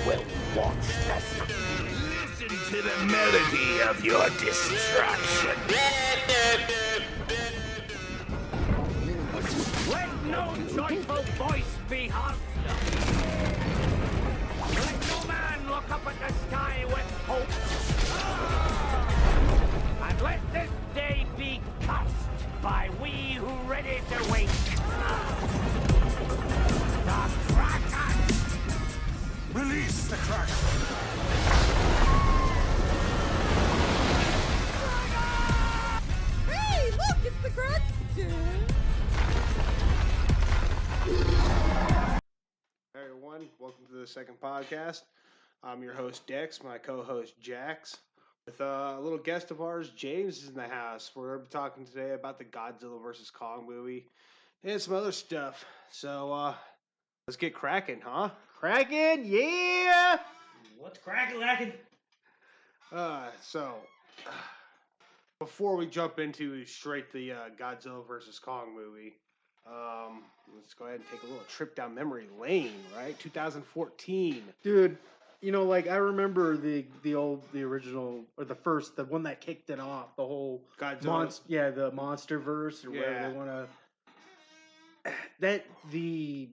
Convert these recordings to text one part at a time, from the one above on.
will watch this. Listen to the melody of your destruction. Let no joyful voice be heard. Let no man look up at the sky with hope. And let this day be cursed by we who ready to wake. The Kraken! Release the Kraken! Hey, look, it's the Kraken! Hey everyone, welcome to the second podcast. I'm your host Dex, my co-host Jax. With a little guest of ours, James is in the house. We're going to be talking today about the Godzilla vs. Kong movie and some other stuff. So, let's get cracking, huh? Kraken, yeah! What's cracking lacking? So, before we jump into straight the Godzilla vs. Kong movie, let's go ahead and take a little trip down memory lane, right? 2014. Dude, you know, like, I remember the original, or the one that kicked it off, the whole Godzilla. the Monsterverse, or whatever they want to... The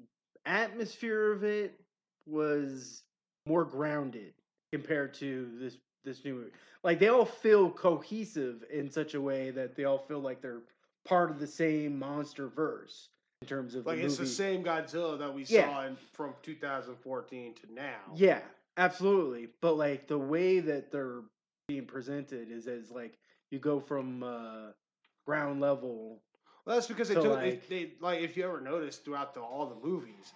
atmosphere of it was more grounded compared to this new movie. Like, they all feel cohesive in such a way that they all feel like they're part of the same monster verse in terms of like the it's movie. the same Godzilla that we saw from 2014 to now. Yeah, absolutely. But like the way that they're being presented is as like you go from ground level. Well, that's because they So, took like- they if you ever noticed throughout all the movies,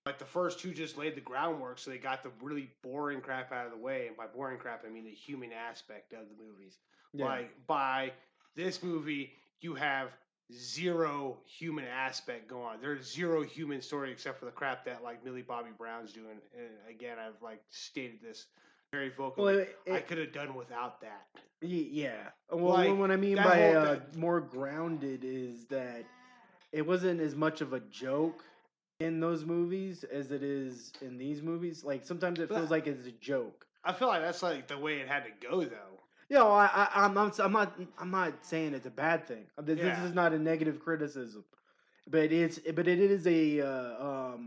like the first two just laid the groundwork, so they got the really boring crap out of the way. And by boring crap, I mean the human aspect of the movies. Yeah. Like by this movie, you have zero human aspect going on. There's zero human story except for the crap that like Millie Bobby Brown's doing. And again, I've like stated this very vocally. Well, I could have done without that. Yeah. Well, Like, what I mean that by whole- more grounded is that it wasn't as much of a joke in those movies as it is in these movies. Like sometimes it feels like it's a joke. I feel like that's like the way it had to go, though. You know, I'm not saying it's a bad thing. This Yeah. is not a negative criticism, but it is a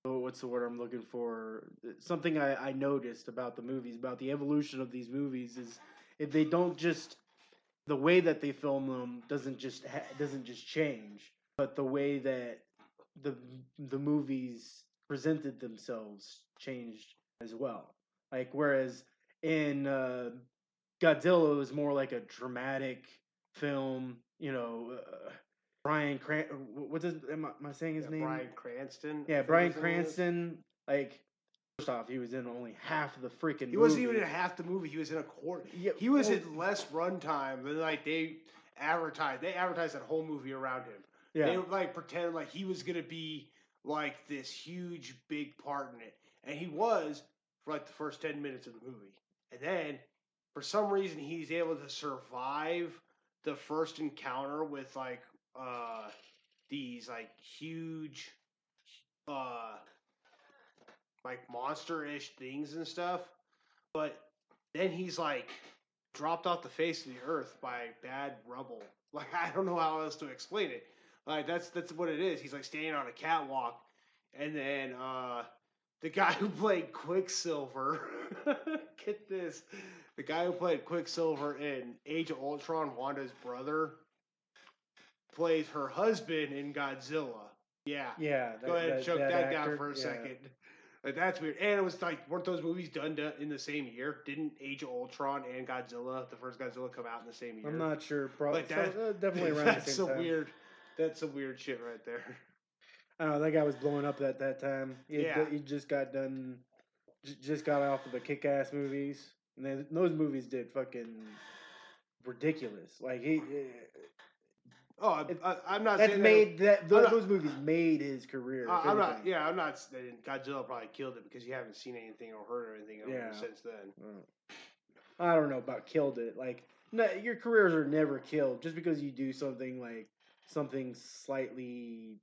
what's the word I'm looking for? Something I noticed about the movies, about the evolution of these movies, is if they don't just the way that they film them doesn't just change, but the way that the movies presented themselves changed as well. Like whereas in Godzilla was more like a dramatic film, you know. Bryan what is am I saying his name? Bryan Cranston. Yeah, I think Bryan his name is. Cranston. Like, first off, he was in only half of the freaking movie. He wasn't even in half the movie. He was in a quarter. Yeah, He was in less runtime than like they advertised. They advertised that whole movie around him. Yeah. They like pretended like he was gonna be like this huge big part in it, and he was for like the first 10 minutes of the movie, and then for some reason he's able to survive the first encounter with like these like huge like monster-ish things and stuff, but then he's like dropped off the face of the earth by bad rubble. Like I don't know how else to explain it. Like that's what it is. He's like standing on a catwalk, and then the guy who played Quicksilver, get this, the guy who played Quicksilver in Age of Ultron, Wanda's brother, plays her husband in Godzilla. Yeah. Yeah. Go ahead and choke that down actor, for a yeah. second. Like, that's weird. And it was like, weren't those movies done in the same year? Didn't Age of Ultron and Godzilla, the first Godzilla, come out in the same year? I'm not sure. Probably Like that, definitely around the same time. Weird. That's some weird shit right there. I don't know. That guy was blowing up at that time. Yeah. He just got done. Just got off of the kick-ass movies, and then those movies did fucking ridiculous. Like I'm not that's saying made that. those movies made his career. if I'm not. anything. Yeah, I'm not saying Godzilla probably killed it because you haven't seen anything or heard anything of Yeah. it since then. I don't know about killed it. Like, no, your careers are never killed just because you do something like something slightly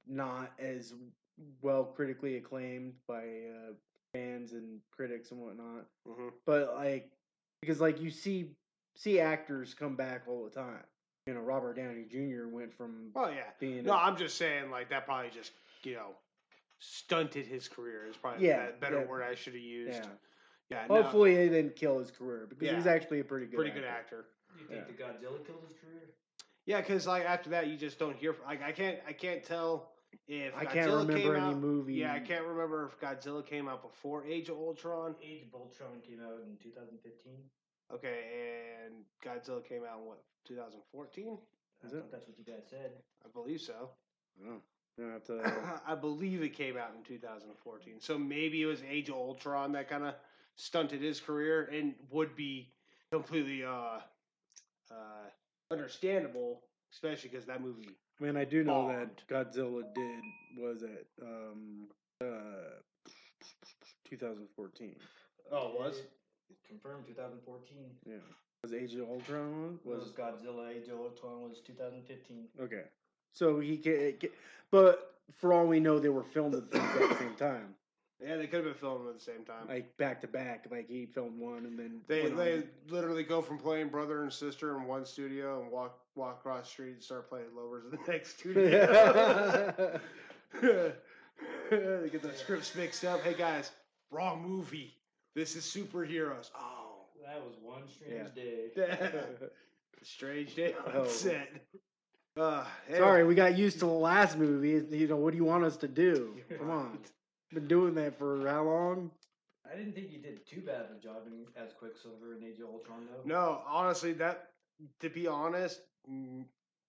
not as well critically acclaimed by fans and critics and whatnot. Mm-hmm. But because you see actors come back all the time. Robert Downey Jr. went from Oh yeah. being No, I'm just saying that probably just stunted his career. Is probably a better word I should have used. Yeah. Yeah. Hopefully it didn't kill his career because he's Yeah. actually a pretty good actor. You think the Godzilla killed his career? Yeah, because after that you just don't hear. I can't tell if I Godzilla can't remember came any out, movie. Yeah, I can't remember if Godzilla came out before Age of Ultron. Age of Ultron came out in 2015. Okay, and Godzilla came out in what, 2014? I thought that's what you guys said. I believe so. Oh, you have to. I believe it came out in 2014. So maybe it was Age of Ultron that kind of stunted his career and would be completely understandable, especially because that movie. Man, I do know bombed. that Godzilla was at 2014. Oh, it was? Confirmed 2014. Yeah. Was Age of Ultron Was Godzilla Age of Ultron was 2015. Okay. So but for all we know, they were filmed at the same time. Yeah, they could have been filming at the same time. Like back to back. Like he filmed one and then They literally go from playing brother and sister in one studio and walk across the street and start playing lovers in the next studio. They get the scripts mixed up. Hey guys, wrong movie. This is superheroes. Oh, that was one strange day. Strange day on set. Hey. Sorry, we got used to the last movie. What do you want us to do? Come on. Been doing that for how long? I didn't think you did too bad of a job as Quicksilver in Age of Ultron, though. No, honestly, that, to be honest,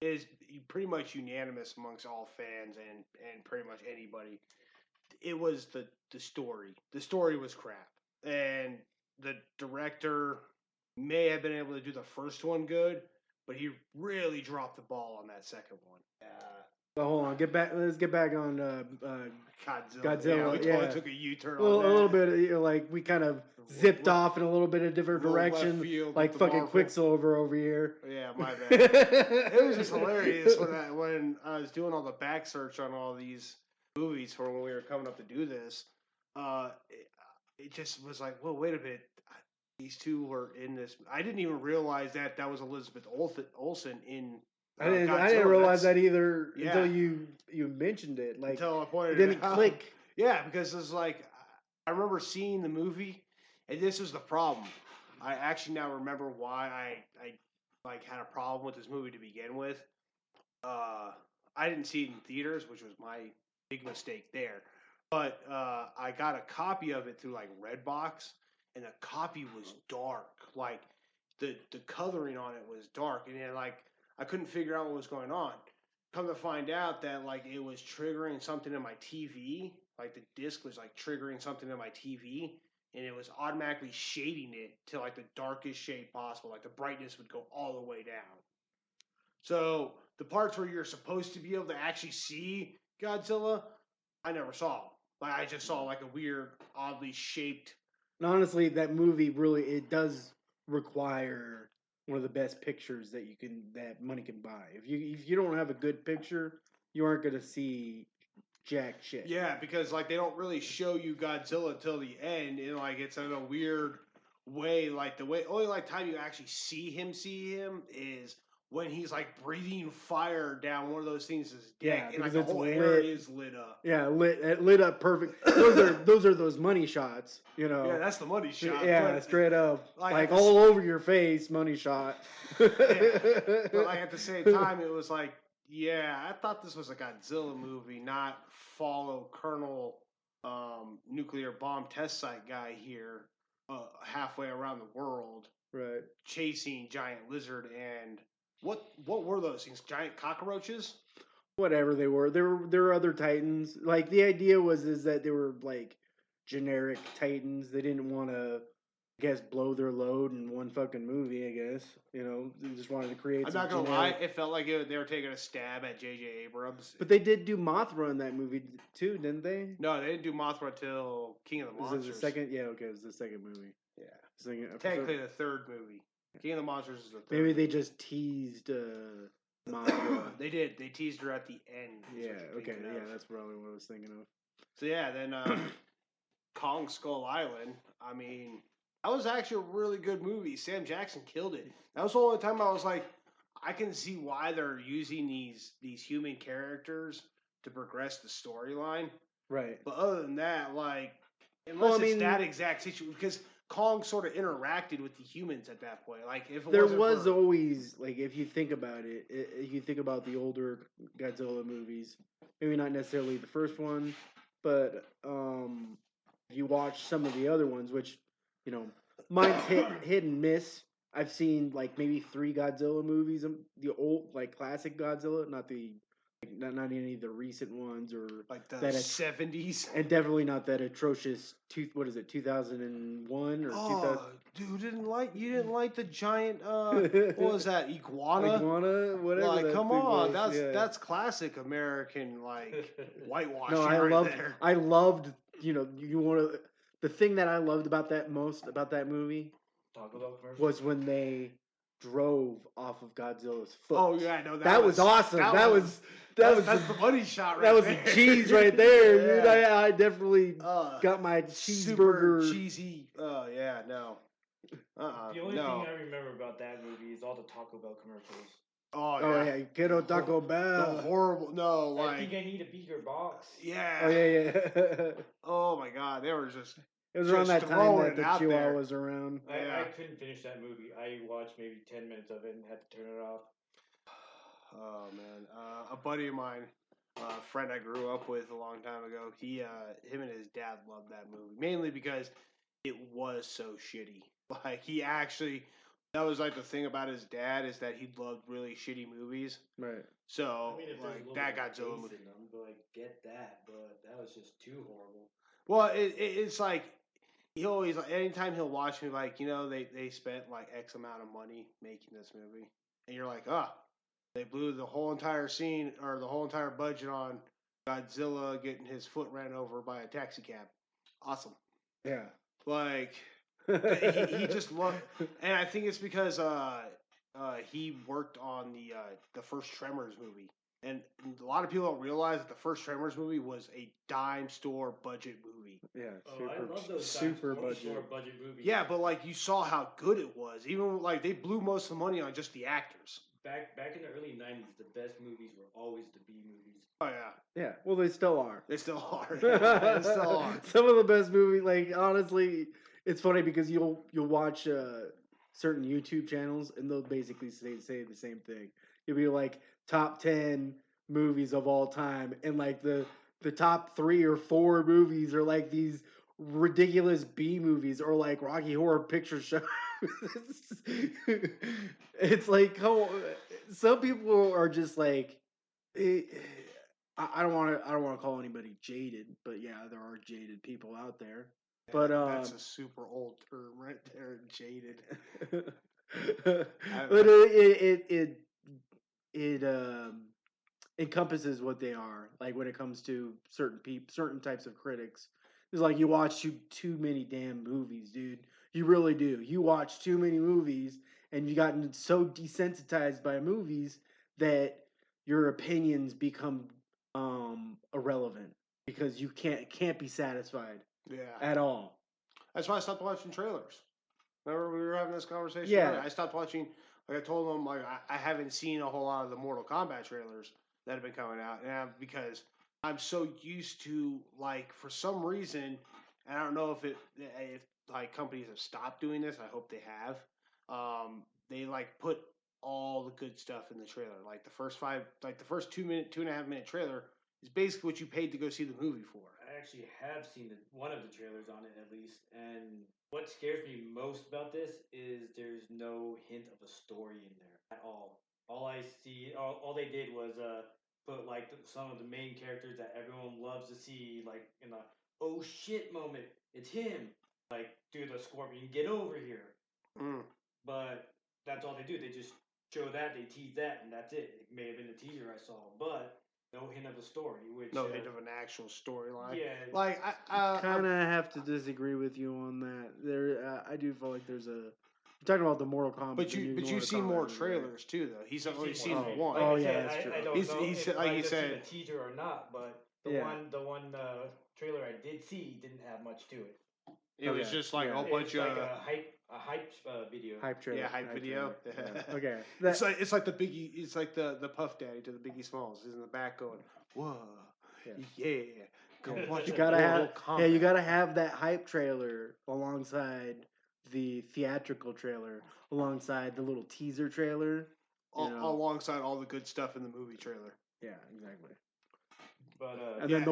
is pretty much unanimous amongst all fans and pretty much anybody. It was the story. The story was crap. And the director may have been able to do the first one good, but he really dropped the ball on that second one. But hold on, let's get back on Godzilla. Yeah, we totally took a U-turn on that. A little bit, we kind of zipped off in a little bit of different direction, like fucking Marvel. Quicksilver over here. Yeah, my bad. It was just hilarious when I was doing all the back search on all these movies for when we were coming up to do this. It just was like, well, wait a minute. These two were in this. I didn't even realize that was Elizabeth Olsen in. I didn't realize that either until you mentioned it. Like, until I pointed it didn't click. Yeah, because it's like I remember seeing the movie, and this was the problem. I actually now remember why I had a problem with this movie to begin with. I didn't see it in theaters, which was my big mistake there. But I got a copy of it through Redbox, and the copy was dark. Like the coloring on it was dark, and then I couldn't figure out what was going on. Come to find out that it was triggering something in my TV. Like the disc was triggering something in my TV, and it was automatically shading it to the darkest shade possible. Like the brightness would go all the way down. So the parts where you're supposed to be able to actually see Godzilla, I never saw. I just saw a weird, oddly shaped. And honestly, that movie it does require one of the best pictures that money can buy. If you don't have a good picture, you aren't gonna see jack shit. Yeah, because they don't really show you Godzilla till the end, and it's in a weird way. Only time you actually see him is when he's breathing fire down one of those things. Yeah, and the whole area is lit up. Yeah, lit up perfect. Those are those money shots. Yeah, that's the money shot. Yeah, straight up, all over your face, money shot. Yeah. But at the same time, it was I thought this was a Godzilla movie, not follow Colonel nuclear bomb test site guy here halfway around the world, right? Chasing giant lizard and. What were those things? Giant cockroaches? Whatever they were. There were other titans. The idea is that they were generic titans. They didn't want to, I guess, blow their load in one fucking movie, I guess. They just wanted to create. I'm not gonna lie, it felt like they were taking a stab at J.J. Abrams. But they did do Mothra in that movie too, didn't they? No, they didn't do Mothra till King of the Monsters. Was it the second? Yeah, okay, it was the second movie. Yeah. Technically the third movie. King of the Monsters is the third. Maybe they just teased manga. They did. They teased her at the end. is Yeah, what you're okay, thinking yeah, of. that's probably what I was thinking of. So yeah, then Kong Skull Island. I mean, that was actually a really good movie. Sam Jackson killed it. That was the only time I was like, I can see why they're using these human characters to progress the storyline. Right. But other than that, like, Well, unless I it's mean- that exact situation, because Kong sort of interacted with the humans at that point. Like, if it There wasn't was for, always, like, if you think about it, if you think about the older Godzilla movies, maybe not necessarily the first one, but if you watch some of the other ones, which, you know, mine's hit and miss. I've seen like maybe 3 Godzilla movies, the old like classic Godzilla, not the not any of the recent ones or like the that it's- 70s. and definitely not that atrocious 2001 or Oh, dude, you didn't like the giant what 2000 was that, iguana? iguana, whatever. Like, that come thing on, was, yeah. that's classic American like whitewashing No, I right loved. there. I loved. You know, you want to. The thing that I loved about that most about that movie Taco Bell commercial. was when they drove off of Godzilla's foot. Oh yeah, no, that was awesome. That was that's the the money shot right that was there. the cheese right there, dude. Yeah. I definitely got my Super cheeseburger. cheesy. Oh yeah, no. The only no. thing I remember about that movie is all the Taco Bell commercials. Oh Oh yeah. yeah, Kiddo Taco The Bell. horrible. No, I think like I need a bigger box. yeah. Oh yeah. Oh my god, they were just. It was around Just that time throwing that the it out Chihuahua there. was around. Yeah. I couldn't finish that movie. I watched maybe 10 minutes of it and had to turn it off. Oh man, a buddy of mine, a friend I grew up with a long time ago. Him and his dad loved that movie mainly because it was so shitty. Like that was like the thing about his dad is that he loved really shitty movies. Right. So I mean, if there's a like little that bit of Godzilla bass movie. in them, but I get that, but that was just too horrible. Well, it's like he always like anytime he'll watch me like they spent like X amount of money making this movie, and you're like they blew the whole entire scene or the whole entire budget on Godzilla getting his foot ran over by a taxi cab. Awesome. Yeah. Like he just loved, and I think it's because he worked on the first Tremors movie, and a lot of people don't realize that the first Tremors movie was a dime store budget movie. Yeah. Oh, I love those super budget budget. movies. Yeah, but like you saw how good it was. Even like they blew most of the money on just the actors. Back in the early 90s, the best movies were always the B movies. Oh yeah, Yeah. Well, they still are. they still are. They still are. Some of the best movies, like honestly, it's funny because you'll watch certain YouTube channels and they'll basically say the same thing. You'll be like top 10 movies of all time, and like the top 3 or 4 movies are like these ridiculous B movies or like Rocky Horror Picture Show. It's like some people are just like. I don't want to call anybody jaded, but yeah, there are jaded people out there. But That's a super old term right there, jaded. but it encompasses what they are. Like when it comes to certain types of critics, it's like you watch too many damn movies, dude. You really do. You watch too many movies, and you gotten so desensitized by movies that your opinions become irrelevant because you can't be satisfied Yeah, at all. that's why I stopped watching trailers. Remember we were having this conversation? Yeah. earlier? I stopped watching. Like I told them, like I haven't seen a whole lot of the Mortal Kombat trailers that have been coming out, and because I'm so used to like for some reason, and I don't know if like companies have stopped doing this. I hope they have. They like put all the good stuff in the trailer. Like the first 2.5 minute trailer is basically what you paid to go see the movie for. I actually have seen one of the trailers on it at least, and what scares me most about this is there's no hint of a story in there at all. All I see, all they did was put like some of the main characters that everyone loves to see, like in a oh shit moment. It's him, like dude, the Scorpion, get over here. But that's all they do. They just show that, they tease that, and that's it. It may have been a teaser I saw, but no hint of a story. Which No hint of an actual storyline. yeah, Like I Kind of have to disagree with you on that. There, I do feel like there's You're talking about the Mortal Kombat. But the new you've Mortal seen Kombat more movie, right? trailers too, though. He's only You've seen more. Oh. one. Like Oh, I yeah, said, that's true. I don't He's- know he's- if like I you just said- seen a teaser or not, but the Yeah. one trailer I did see didn't have much to it. It was Okay, just like yeah. a bunch It's like of a hype video. Hype trailer. yeah, hype video. trailer. Yeah. Okay. It's like the Biggie. It's like the Puff Daddy to the Biggie Smalls. He's in the back going, "Whoa, yeah, come Yeah. watch you a gotta Mortal have Kombat." you gotta have that hype trailer alongside the theatrical trailer, alongside the little teaser trailer. You know? Alongside all the good stuff in the movie trailer. Yeah, exactly. But And Yeah. then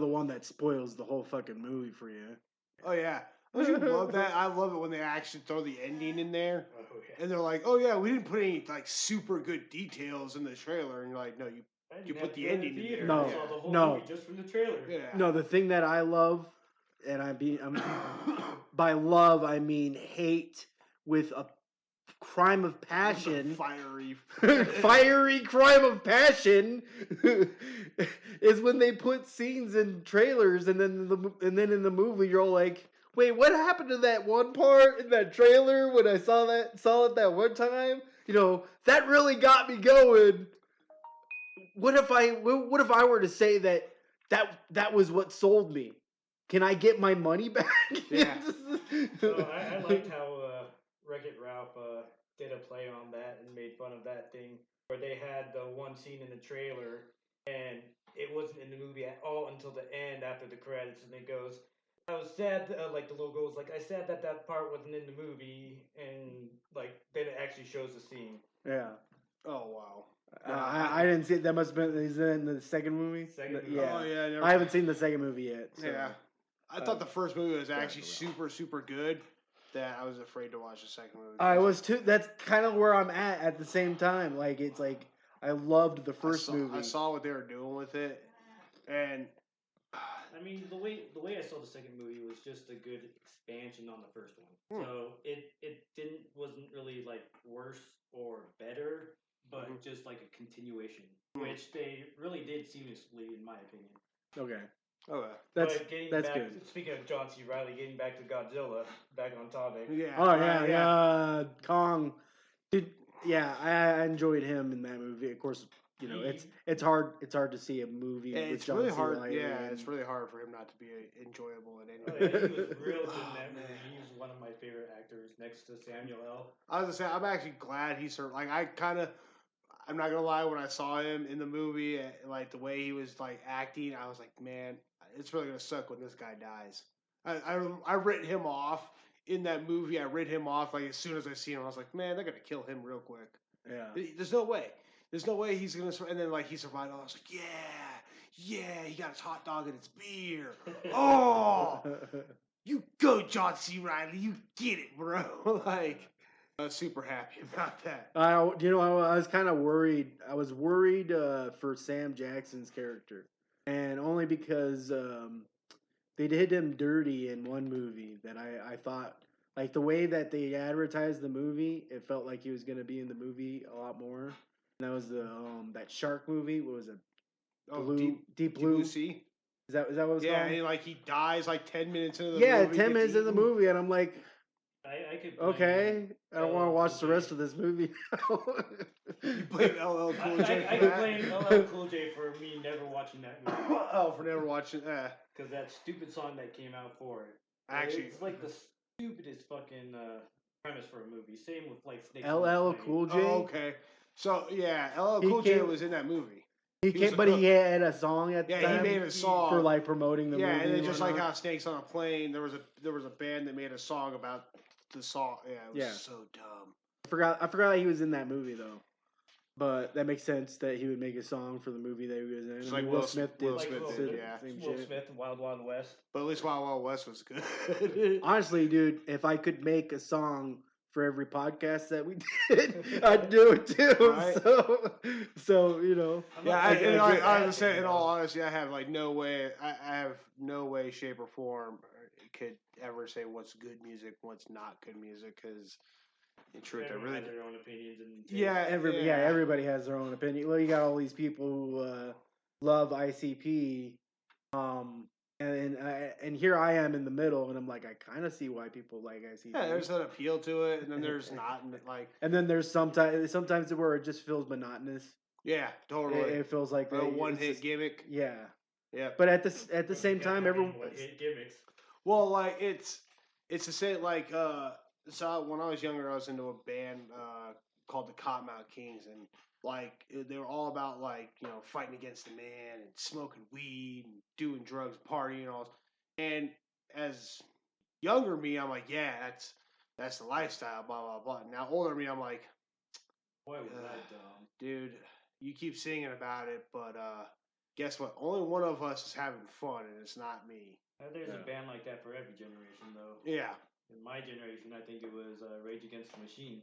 the one that spoils the whole fucking movie for you. Oh yeah, don't you love that? I love it when they actually throw the ending in there, oh, yeah. and they're like, "Oh yeah, we didn't put any like super good details in the trailer," and you're like, "No, you I didn't you have put to the go to ending in theater. there." I No. saw the whole No. movie just from the trailer. Yeah. No, the thing that I love, and by love I mean hate with a crime of passion. Fiery. Fiery crime of passion is when they put scenes in trailers and then in the movie you're all like, wait, what happened to that one part in that trailer when I saw it that one time? That really got me going. What if I were to say that was what sold me? Can I get my money back? Yeah. So I liked how Wreck-It Ralph did a play on that and made fun of that thing where they had the one scene in the trailer and it wasn't in the movie at all until the end after the credits, and it goes, I was sad, like the logo was like, I said that part wasn't in the movie, and like then it actually shows the scene. Yeah. Oh wow. I didn't see it. That must have been. Is that in the second movie? Second movie. Yeah. Oh yeah. Never, I haven't seen the second movie yet. So. Yeah. I thought the first movie was actually Godzilla. super good. That I was afraid to watch the second movie. I was too. That's kind of where I'm at the same time. Like it's like I loved the first movie. I saw what they were doing with it, and I mean, the way I saw the second movie was just a good expansion on the first one. So it wasn't really like worse or better, but just like a continuation, which they really did seamlessly, in my opinion. Okay. okay. That's Back, good. Speaking of John C. Reilly, getting back to Godzilla, back on topic. Yeah. Oh right, yeah. Kong. Dude, yeah, I enjoyed him in that movie. Of course, it's hard to see a movie Yeah, with it's John really C. hard. Reilly Yeah, and- it's really hard for him not to be enjoyable in Oh, any yeah, way. he was real good in that movie. He was one of my favorite actors next to Samuel L. I was gonna say, I'm actually glad he served. Like, I'm not gonna lie, when I saw him in the movie, like the way he was like acting, I was like, man, it's really gonna suck when this guy dies. I written him off in that movie. I writ him off like as soon as I seen him. I was like, man, they're gonna kill him real quick. Yeah. There's no way. There's no way he's gonna. And then like he survived. I was like, yeah, he got his hot dog and his beer. Oh, you go, John C. Reilly. You get it, bro. Like, I was super happy about that. I was kind of worried. I was worried for Sam Jackson's character, and only because they did him dirty in one movie that I thought, like the way that they advertised the movie, it felt like he was going to be in the movie a lot more. And that was the that shark movie. What was it? Blue, Deep Blue. Sea. Is that what it was Yeah, called? and like he dies like 10 minutes into the Yeah, movie. 10 gets minutes in the eaten. movie, and I'm like, I could blame okay, I don't want to LL watch the Cool rest J. of this movie. You blame LL Cool J I for could that? blame LL Cool J for me never watching that movie. Oh, for never watching. Because that stupid song that came out for it. Actually, It's like the stupidest fucking premise for a movie. Same with like Snakes on a LL Plane. Cool J. oh, okay. So yeah, LL He Cool J came- was in that movie. He was came, a but cook. he had a song at the Yeah, he time made a song for like promoting the movie. Yeah, and then just like whatnot. how Snakes on a Plane, there was a band that made a song about the song. Yeah, it was Yeah. so dumb. I forgot he was in that movie though. But that makes sense that he would make a song for the movie that he was in. Just I mean, like Will Will Smith did. Will Like Smith Will did, Smith, yeah. Same Will shit. Smith and Wild Wild West. But at least Wild Wild West was good. Honestly, dude, if I could make a song for every podcast that we did, I'd do it too. Right. So you know. I'm Yeah, not I, saying and it's I, a I bad was saying, thing, in all though. honesty, I have like no way. I have no way, shape, or form could ever say what's good music, what's not good music, because in truth, I Everyone really. has their own opinions and tastes. Yeah, Everybody has their own opinion. Well, you got all these people who love ICP, and here I am in the middle, and I'm like, I kind of see why people like ICP. Yeah, there's an appeal to it, and then there's not, and like, and then there's sometimes where it just feels monotonous. yeah, totally. It feels like a one-hit gimmick. Yeah. Yeah. But at the same time, everyone. Gimmicks. Well, like it's the same. Like so when I was younger, I was into a band called the Cottonmouth Kings, and like they were all about like fighting against the man and smoking weed and doing drugs, partying, and all. And as younger me, I'm like, yeah, that's the lifestyle, blah blah blah. Now older me, I'm like, Boy, was that dumb. dude, you keep singing about it, but guess what? Only one of us is having fun, and it's not me. There's a band like that for every generation, though. Yeah. In my generation, I think it was Rage Against the Machine.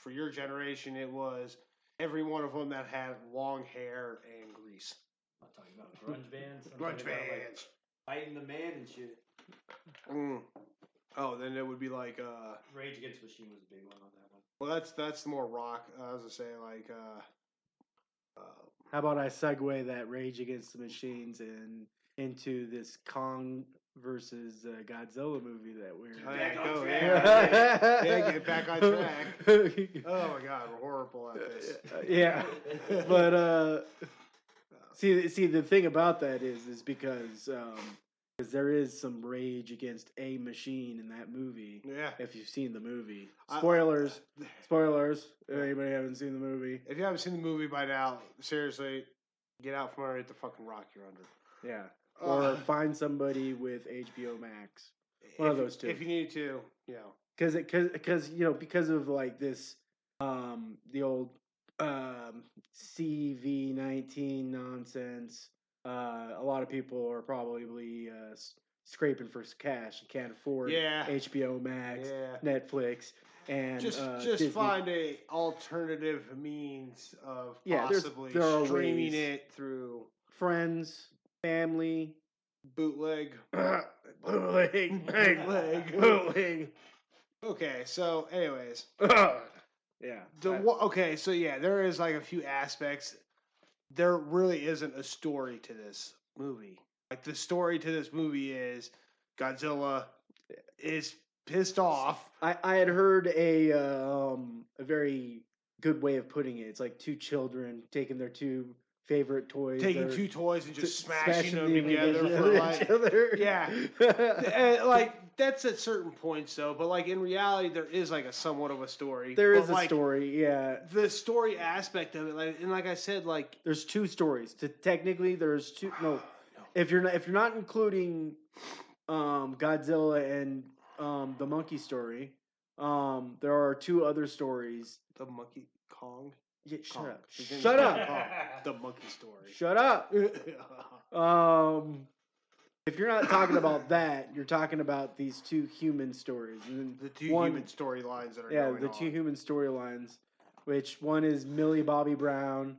For your generation, it was every one of them that had long hair and grease. I'm not talking about grunge bands. Grunge bands. Fighting the Man and shit. Oh, then it would be like Rage Against the Machine was a big one on that one. Well, that's more rock. I was gonna say like how about I segue that Rage Against the Machines and into this Kong versus Godzilla movie that we're get back on track. Oh my god, we're horrible at this. Yeah, but see the thing about that is because there is some rage against a machine in that movie. Yeah, if you've seen the movie, spoilers. If anybody haven't seen the movie, if you haven't seen the movie by now, seriously, get out from underneath the fucking rock you're under. Yeah. Or find somebody with HBO Max. One of those two. If you need to, because of like this, the old CV-19 nonsense. A lot of people are probably scraping for cash and can't afford HBO Max, Netflix, and just Disney. Find a alternative means of possibly there streaming it through friends. Family, bootleg. Okay, so anyways, yeah. Okay, so there is like a few aspects. There really isn't a story to this movie. Like the story to this movie is Godzilla is pissed off. I had heard a very good way of putting it. It's like two children taking their two favorite toys. Taking two toys and just smashing them together for like, each other. Yeah. And like that's at certain points though, but like in reality there is like a somewhat of a story. There is a story, yeah. The story aspect of it, like I said, like there's two stories. Technically there's two no. If you're not including Godzilla and the monkey story, there are two other stories. The Monkey Kong. Yeah, shut up. Shut up. The monkey story. Shut up. If you're not talking about that, you're talking about these two human stories. And the two human storylines that are going on. Yeah, the two human storylines, which one is Millie Bobby Brown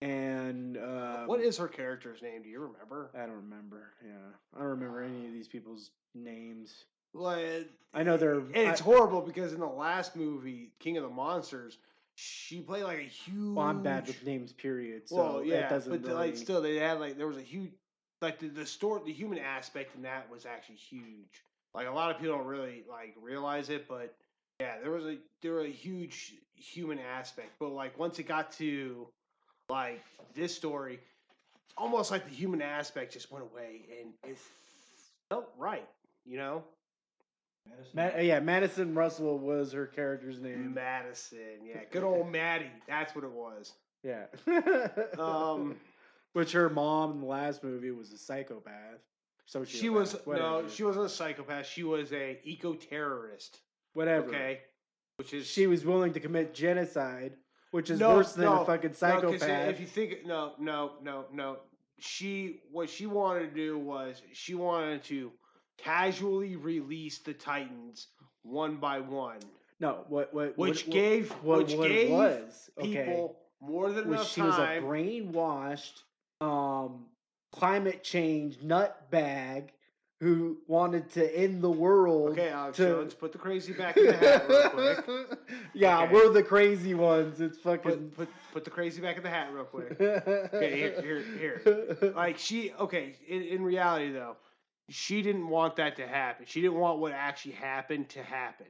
and... what is her character's name? Do you remember? I don't remember, yeah. I don't remember any of these people's names. Like, I know they're... And it's horrible because in the last movie, King of the Monsters... She played like a huge. Well, I'm bad with names, period. So yeah, doesn't but really... like still, they had like there was a huge, like the human aspect in that was actually huge. Like a lot of people don't really like realize it, but yeah, there was a huge human aspect. But like once it got to like this story, it's almost like the human aspect just went away, and it felt right, Madison Russell was her character's name. Madison, yeah, good old Maddie. That's what it was. Yeah. Which her mom in the last movie was a psychopath. She wasn't a psychopath. She was a eco-terrorist. Whatever. Okay. She was willing to commit genocide, which is worse than a fucking psychopath. No, if you think no. What she wanted to do was she wanted to casually release the Titans one by one. No, which gave people more than enough time. She was a brainwashed, climate change nutbag who wanted to end the world. Okay, Alex to... Jones, put the crazy back in the hat real quick. Yeah, Okay. we're the crazy ones. It's fucking... Put the crazy back in the hat real quick. Okay, here. Like, in reality, though, she didn't want that to happen. She didn't want what actually happened to happen.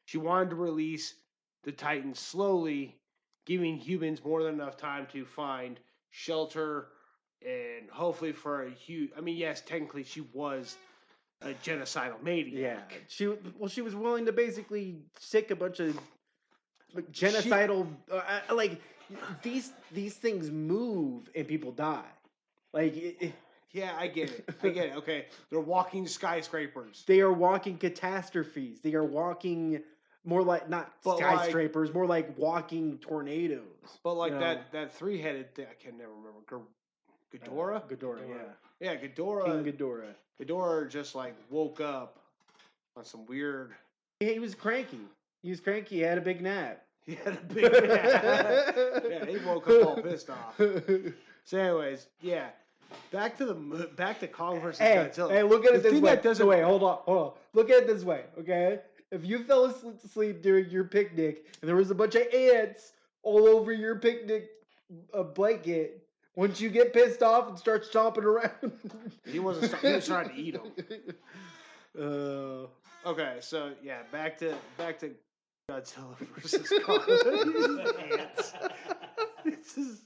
She wanted to release the Titans slowly, giving humans more than enough time to find shelter and hopefully for a huge... I mean, yes, technically she was a genocidal maniac. Yeah, she was willing to basically stick a bunch of genocidal... like, these things move and people die. Like... Yeah, I get it. Okay, they're walking skyscrapers. They are walking catastrophes. They are walking more like not skyscrapers, more like walking tornadoes. But like that three-headed thing, I can never remember. Ghidorah? Ghidorah, yeah. Yeah, Ghidorah. King Ghidorah. Ghidorah just like woke up on some weird. He was cranky. He had a big nap. He had a big nap. Yeah, he woke up all pissed off. So, anyways, yeah. Back to Kong versus Godzilla. Hey, look at it this way. Doesn't... Wait, hold on. Look at it this way, okay? If you fell asleep during your picnic and there was a bunch of ants all over your picnic blanket, wouldn't you get pissed off and start stomping around? He was trying to eat them. Okay, so yeah, back to Godzilla versus Kong. Ants. This is.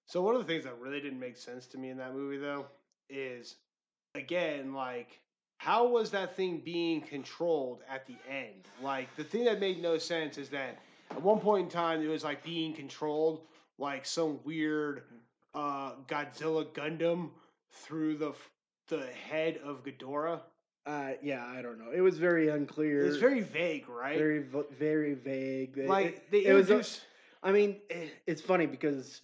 So one of the things that really didn't make sense to me in that movie, though, is, again, like, how was that thing being controlled at the end? Like, the thing that made no sense is that at one point in time, it was, like, being controlled like some weird Godzilla Gundam through the head of Ghidorah. Yeah, I don't know. It was very unclear. It was very vague, right? Very vague. Like, they introduced... I mean, it's funny because...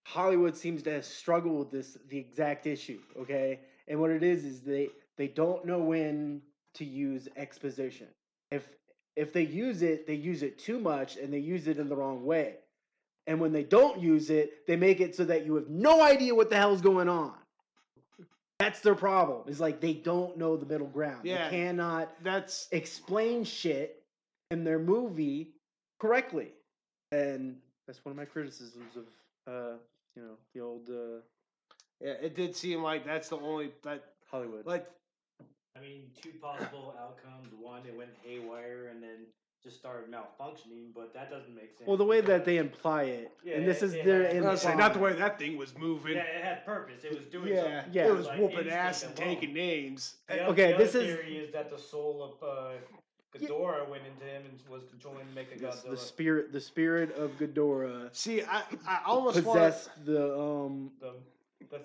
Hollywood seems to struggle with the exact issue, okay? And what it is they don't know when to use exposition. If they use it too much and they use it in the wrong way. And when they don't use it, they make it so that you have no idea what the hell's going on. That's their problem. Is like they don't know the middle ground. Yeah, they cannot explain shit in their movie correctly. And that's one of my criticisms of the old. Yeah, it did seem like that's the only Hollywood. Like, I mean, two possible outcomes. One, it went haywire and then just started malfunctioning, but that doesn't make sense. Well, the way that they imply it, and this is their not the way that thing was moving. Yeah, it had purpose. It was doing something. Yeah, it was like whooping ass and taking names. The other theory is that the soul of Ghidorah went into him and was controlling Mechagodzilla. The spirit of Ghidorah. See, I almost possessed the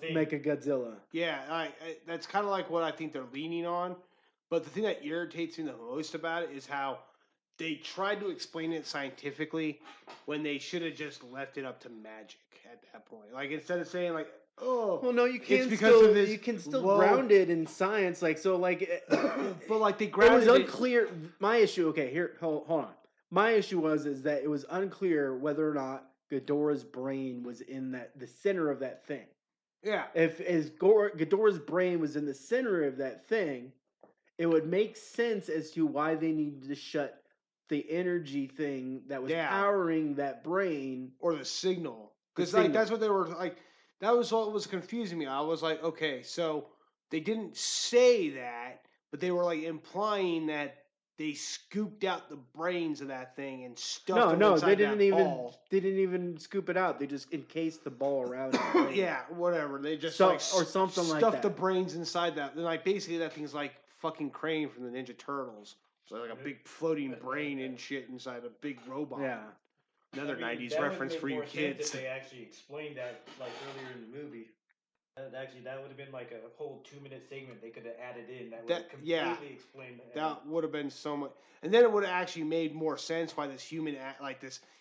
thing. Mechagodzilla. Yeah, that's kind of like what I think they're leaning on. But the thing that irritates me the most about it is how they tried to explain it scientifically when they should have just left it up to magic at that point. Like, instead of saying like, oh, well, no, you can't. You can still ground it in science. Like, so, like, but like they grounded it was unclear. My issue. Okay, here, hold on. My issue is that it was unclear whether or not Ghidorah's brain was in the center of that thing. Yeah. If Ghidorah's brain was in the center of that thing, it would make sense as to why they needed to shut the energy thing that was powering that brain, or the signal, because like that's what they were like. That was what was confusing me. I was like, okay, so they didn't say that, but they were like implying that they scooped out the brains of that thing and stuffed them inside they didn't that even ball. They didn't even scoop it out. They just encased the ball around it. Yeah, whatever. They just or something like that. Stuffed the brains inside that. And like basically that thing's like fucking Crane from the Ninja Turtles. So like a big floating brain and shit inside a big robot. Yeah. Another 90s reference for you kids. If they actually explained that like earlier in the movie. That would have been like a whole 2-minute segment they could have added in. That would have completely explained that. That would have been so much. And then it would have actually made more sense why this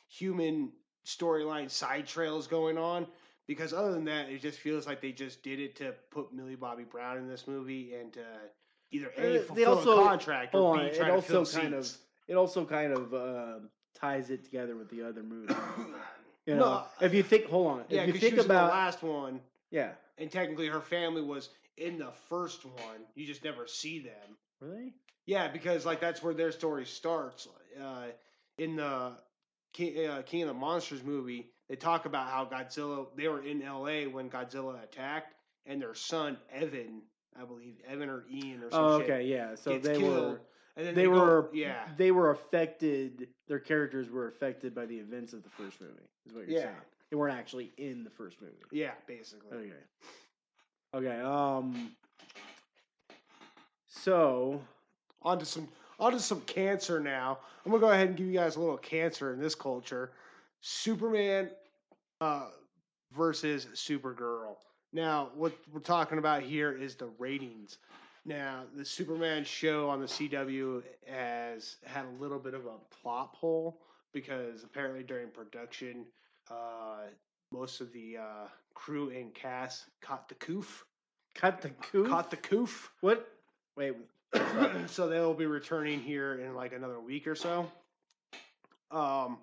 human storyline side trail is going on. Because other than that, it just feels like they just did it to put Millie Bobby Brown in this movie and to either A, fulfill a contract, or B, try to fill seats. It also kind of ties it together with the other movie. You know, if you think, hold on. Yeah, if you think about the last one. Yeah. and technically her family was in the first one. You just never see them. Really? Yeah, because like that's where their story starts. In the King of the Monsters movie, they talk about how Godzilla. They were in L.A. when Godzilla attacked, and their son Evan, I believe Evan or Ian or some Oh, shit, okay, yeah. So gets they killed. were. And then They were. yeah, They were affected. Their characters were affected by the events of the first movie. Is what you're Yeah. saying? They weren't actually in the first movie. yeah, basically. Okay. Okay. So Onto some cancer now. I'm gonna go ahead and give you guys a little cancer in this culture. Superman versus Supergirl. Now, what we're talking about here is the ratings. Now, the Superman show on the CW has had a little bit of a plot hole because apparently during production, most of the crew and cast caught the coof. cut the coof. Caught the coof. What? Wait. So they'll be returning here in like another week or so. To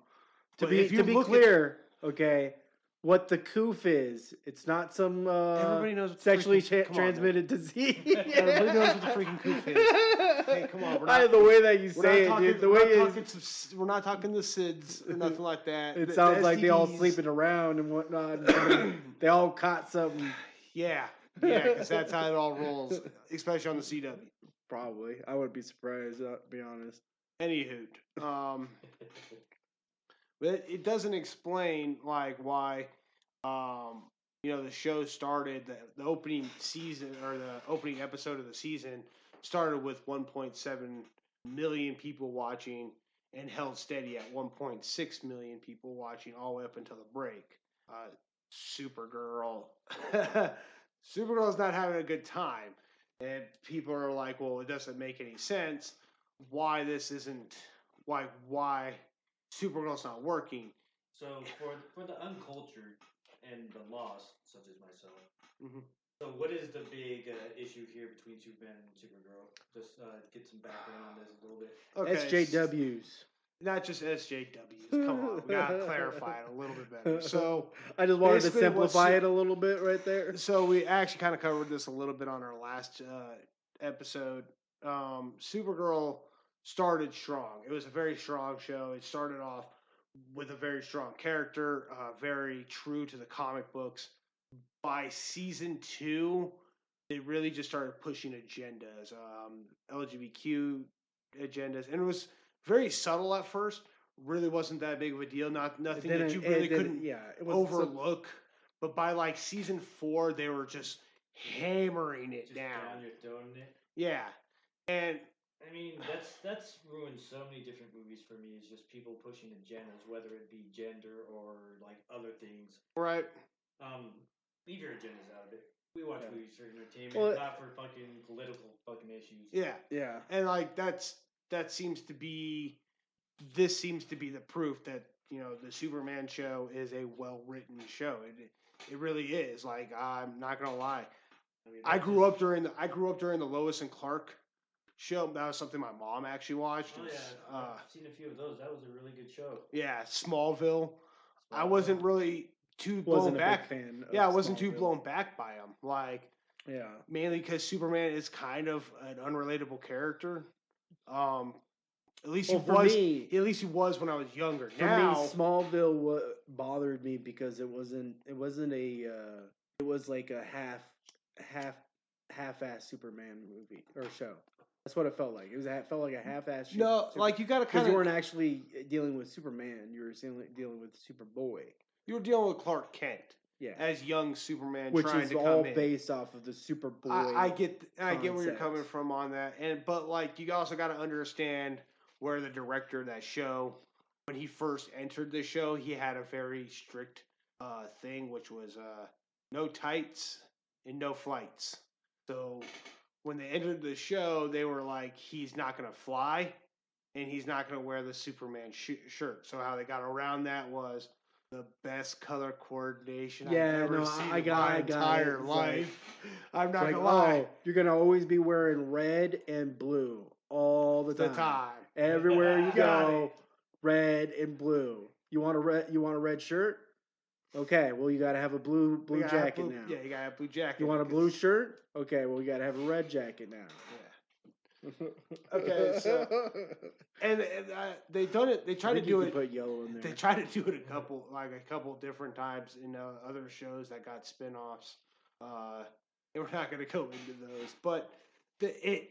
But be if you look at- clear, okay, what the coof is, it's not some Everybody knows what the sexually freaking- come on, transmitted disease. Everybody knows what the freaking coof is. Hey, come on, we're not- the way that you we're say it, not dude. The we're way not is, talking we're not talking the SIDS or nothing like that. it The sounds like they all STDs. sleeping around and whatnot. And they all caught something. Yeah, because that's how it all rolls, especially on the CW. Probably, I wouldn't be surprised. To be honest. Anywho, but it doesn't explain like why the show started the opening season or the opening episode of the season started with 1.7 million people watching and held steady at 1.6 million people watching all the way up until the break. Supergirl Supergirl's not having a good time, and people are like, well, it doesn't make any sense why this isn't why Supergirl's not working. So for the uncultured and the lost, such as myself, so what is the big issue here between Superman and Supergirl? Just get some background on this a little bit. Okay, SJWs. not just SJWs. Come on, we gotta clarify it a little bit better. So I just wanted to basically what simplify it a little bit right there. So we actually kind of covered this a little bit on our last episode. Supergirl started strong. It was a very strong show. It started off with a very strong character, very true to the comic books. By season 2, they really just started pushing agendas, LGBTQ agendas, and it was very subtle at first. Really wasn't that big of a deal. Nothing that you really couldn't overlook. But by like season 4, they were just hammering it Just down. You're throwing it. Yeah, and I mean, that's ruined so many different movies for me. It's just people pushing agendas, whether it be gender or like other things. right. Leave your agendas out of it. We watch movies for entertainment, Well, not for fucking political fucking issues. Yeah, and like that seems to be the proof that the Superman show is a well written show. It really is. Like, I'm not gonna lie. I mean, I grew up during the Lois and Clark show. That was something my mom actually watched. Oh It yeah, was, I've seen a few of those. That was a really good show. yeah, Smallville. I wasn't really too blown Wasn't a back. big fan. Yeah, I wasn't too Smallville. blown back by him. Like, Yeah. mainly because Superman is kind of an unrelatable character. At least he Well, for was. me- At least he was when I was younger. For Now, me, Smallville bothered me because it wasn't a it was like a half-ass Superman movie or show. That's what it felt like. It felt like a half-ass. no, like you got to because kind you of. weren't actually dealing with Superman. You were dealing with Superboy. You were dealing with Clark Kent Yeah, as young Superman, which trying is to all come in. based off of the Superboy. I get where you're coming concept. from on that, but like you also got to understand where the director of that show, when he first entered the show, he had a very strict thing, which was no tights and no flights. So when they entered the show, they were like, he's not gonna fly, and he's not gonna wear the Superman shirt. So how they got around that was the best color coordination I've ever seen in my entire it. life. I'm It's not like, gonna lie. oh, you're gonna always be wearing red and blue all the time. Everywhere you Got go, red and blue. You want a red shirt? Okay, well you gotta have a blue You gotta have jacket blue- now. Yeah, you gotta have blue jacket. You want a blue 'cause- shirt? Okay, well you gotta have a red jacket now. Yeah. Okay, so and they done it. They I tried to think you do can it. put yellow in there. They tried to do it a couple different times in other shows that got spin-offs. And we're not going to go into those, but it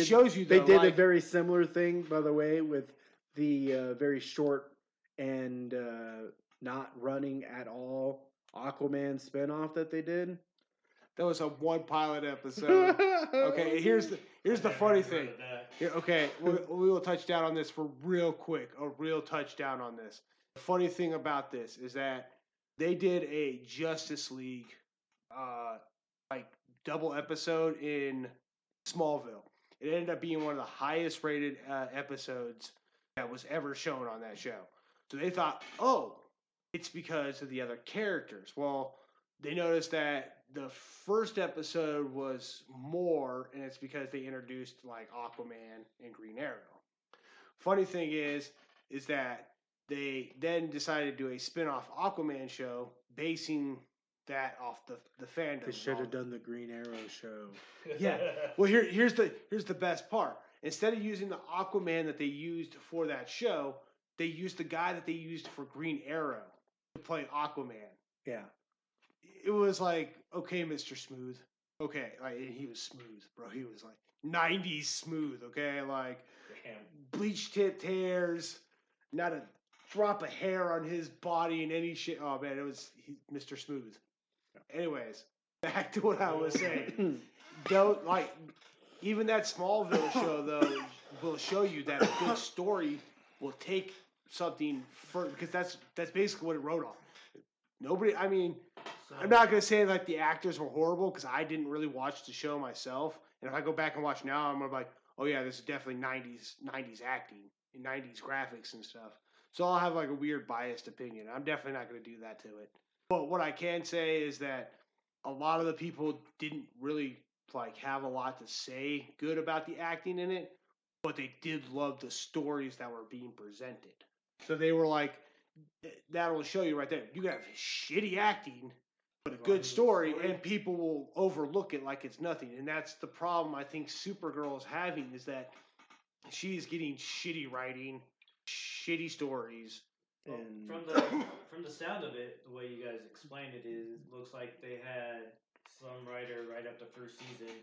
shows you. They Though, did a like, very similar thing, by the way, with the very short and not running at all Aquaman spinoff that they did. that was a one pilot episode. Okay, here's the funny thing. Here, okay, we will touch down on this for real quick. A real touchdown on this. The funny thing about this is that they did a Justice League, like double episode in Smallville. It ended up being one of the highest rated episodes that was ever shown on that show. So they thought, oh, it's because of the other characters. Well, they noticed that the first episode was more, and it's because they introduced like Aquaman and Green Arrow. Funny thing is that they then decided to do a spin-off Aquaman show basing that off the fandom. They should have done the Green Arrow show. Yeah. Well, here's the best part. Instead of using the Aquaman that they used for that show, they used the guy that they used for Green Arrow to play Aquaman. Yeah. It was like, okay, Mr. Smooth. Okay, like he was smooth, bro. He was like 90s smooth, okay? Like bleach tipped hairs, not a drop of hair on his body and any shit. Oh man, it was Mr. Smooth. Anyways, back to what I was saying. Don't like even that Smallville show though will show you that a good story will take something for because that's basically what it wrote on. Nobody, I mean, I'm not gonna say like the actors were horrible because I didn't really watch the show myself. And if I go back and watch now, I'm gonna be like, oh yeah, this is definitely 90s acting and 90s graphics and stuff. So I'll have like a weird biased opinion. I'm definitely not gonna do that to it. But what I can say is that a lot of the people didn't really like have a lot to say good about the acting in it, but they did love the stories that were being presented. So they were like, that'll show you right there. You got shitty acting, but a good story, and people will overlook it like it's nothing. And that's the problem I think Supergirl is having is that she's getting shitty writing, shitty stories. Well, And from the sound of it, the way you guys explained it is, it looks like they had some writer write up the first season,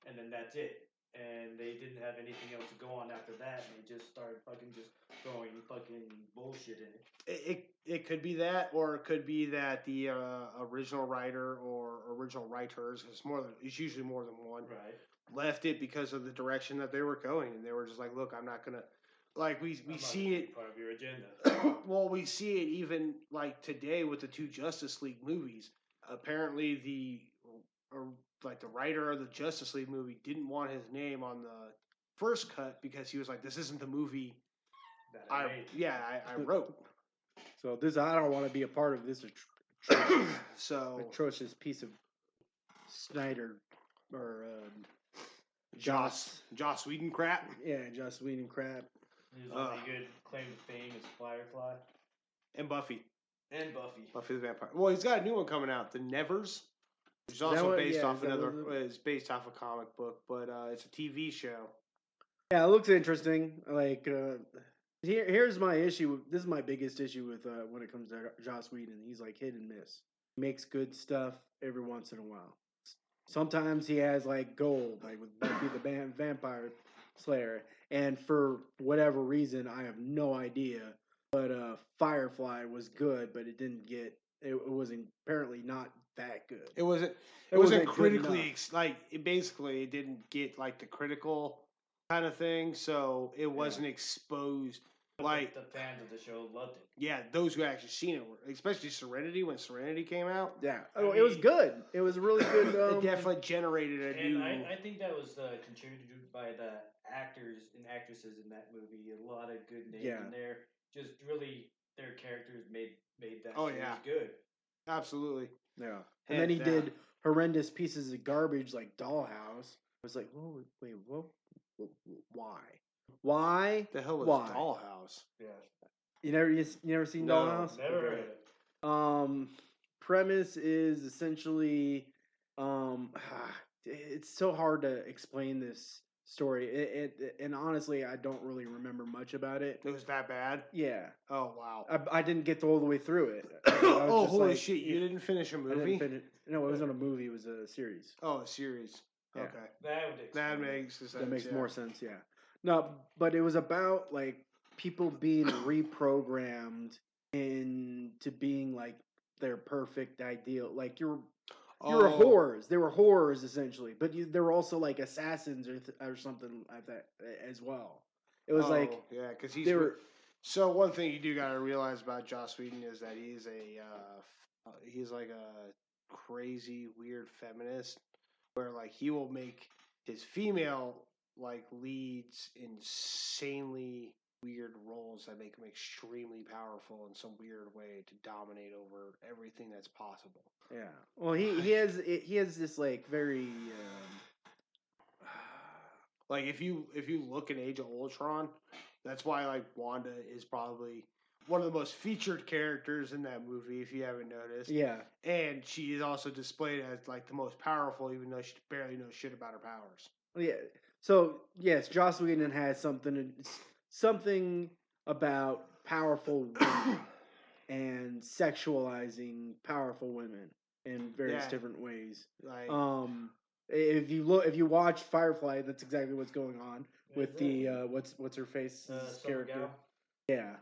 and then that's it. And they didn't have anything else to go on after that, and they just started just throwing fucking bullshit in it. It could be that, or it could be that the original writer or original writers, it's usually more than one, Right. left it because of the direction that they were going, and they were just like, look, I'm not gonna. Like we see it Part of your agenda. well, we see it even like today with the two Justice League movies. Apparently, the writer of the Justice League movie didn't want his name on the first cut because he was like, "This isn't the movie That I wrote." So I don't want to be a part of this So atrocious piece of Snyder or Joss Whedon crap. Yeah, Joss Whedon crap. His only good claim to fame is Firefly And Buffy. and Buffy. Buffy the Vampire. Well, he's got a new one coming out, The Nevers, which is also based off it's based off a comic book, but it's a TV show. Yeah, it looks interesting. Like here's my issue. This is my biggest issue with when it comes to Joss Whedon. He's like hit and miss. He makes good stuff every once in a while. Sometimes he has like gold, like with Buffy the Vampire Slayer, and for whatever reason, I have no idea. But Firefly was good, but it didn't get. It wasn't apparently not that good. It wasn't critically it didn't get like the critical kind of thing, so it wasn't exposed. Like the fans of the show loved it. Yeah, those who actually seen it were, especially Serenity when Serenity came out. Yeah, it was good. It was really good. It definitely generated a new. I think that was contributed by the actors and actresses in that movie. A lot of good names in there. Just really, their characters made that series good. Absolutely. Yeah. And then he did horrendous pieces of garbage like Dollhouse. I was like, oh, wait, what? Why? The hell was Dollhouse? Yeah. You never seen No, Dollhouse? Never heard of Okay. it. Premise is essentially, it's so hard to explain this story. And honestly, I don't really remember much about it. It was that bad? Yeah, Oh, wow. I didn't get all the way through it. I was Oh, just holy like, shit. You didn't finish a I movie? didn't finish. No, it wasn't a movie. It was a series. Oh, a series. Yeah. Okay. That would explain That it. makes sense. That makes yeah. more sense. Yeah. No, but it was about like people being reprogrammed into being like their perfect ideal. Like you were Oh, whores. They were whores essentially, but they were also like assassins or something like that as well. It was like yeah, because he's. they were. So one thing you do gotta realize about Joss Whedon is that he's like a crazy weird feminist where like he will make his female like leads insanely weird roles that make him extremely powerful in some weird way to dominate over everything that's possible. Yeah. Well, he has this like very. Like if you look at Age of Ultron, that's why like Wanda is probably one of the most featured characters in that movie. If you haven't noticed, Yeah. and she is also displayed as like the most powerful, even though she barely knows shit about her powers. Yeah. So yes, Joss Whedon has something about powerful women and sexualizing powerful women in various Yeah. different ways. Like If you watch Firefly, that's exactly what's going on with the what's her face character. Supergirl. Yeah.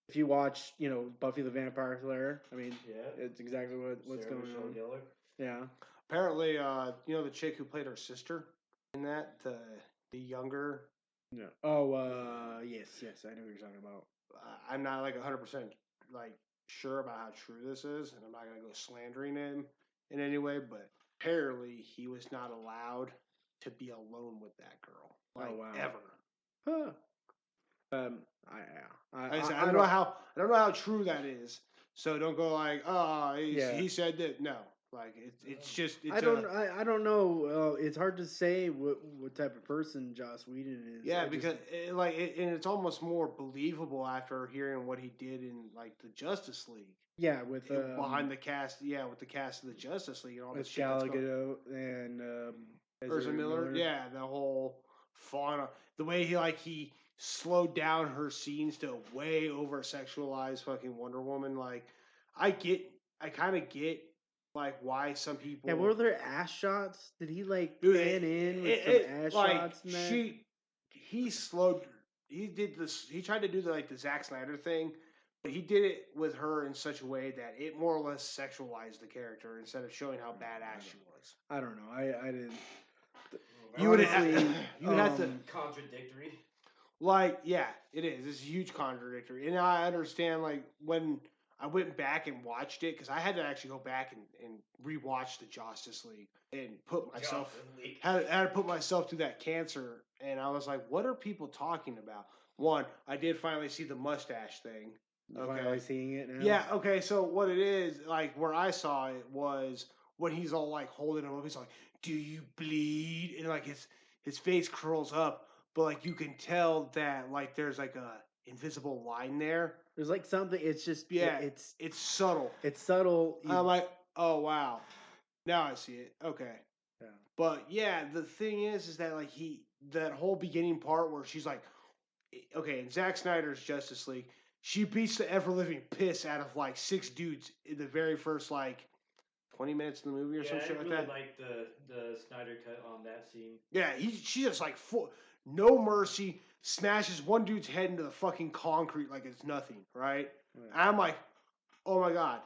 If you watch, Buffy the Vampire Slayer, I mean, Yeah. it's exactly what's Sarah going Michelle on. Gellar. Yeah. apparently, the chick who played her sister in that, the younger. No. Oh, yes, I know what you're talking about. I'm not like 100% like sure about how true this is, and I'm not gonna go slandering him in any way, but apparently he was not allowed to be alone with that girl, like wow. ever. Huh. I don't know how true that is. So don't go like, oh, Yeah. he said that. No, like it's just it's I don't know. It's hard to say what type of person Joss Whedon is. yeah, because and it's almost more believable after hearing what he did in like the Justice League. Yeah, with Behind the cast, with the cast of the Justice League and all with that shit. Gal Gadot and Ezra Miller. Yeah, the whole fauna, the way he slowed down her scenes to way over sexualize fucking Wonder Woman. Like, I kind of get like why some people. Yeah, were there ass shots? Did he like Dude, pan in with some ass shots? In that? He slowed. He did this. He tried to do the Zack Snyder thing, but he did it with her in such a way that it more or less sexualized the character instead of showing how badass she was. I don't know. I didn't. You would Honestly, have to. Contradictory. Like, yeah, it is. It's huge contradictory. And I understand, like, when I went back and watched it, because I had to actually go back and rewatch the Justice League and put myself, had to put myself through that cancer. And I was like, what are people talking about? One, I did finally see the mustache thing. Finally seeing it now. Yeah, okay, so what it is, like, where I saw it was when he's all, like, holding him up. He's like, do you bleed? And, like, his face curls up. But like you can tell that like there's like a invisible line there. There's like something. It's just it's subtle. It's subtle. I'm like, oh wow, now I see it. Okay. Yeah. But yeah, the thing is that like that whole beginning part where she's like, okay, in Zack Snyder's Justice League, she beats the ever living piss out of like 6 dudes in the very first like 20 minutes of the movie or some shit like that. Like the Snyder cut on that scene. Yeah, she just like no mercy, smashes one dude's head into the fucking concrete like it's nothing, right? And I'm like, oh my god,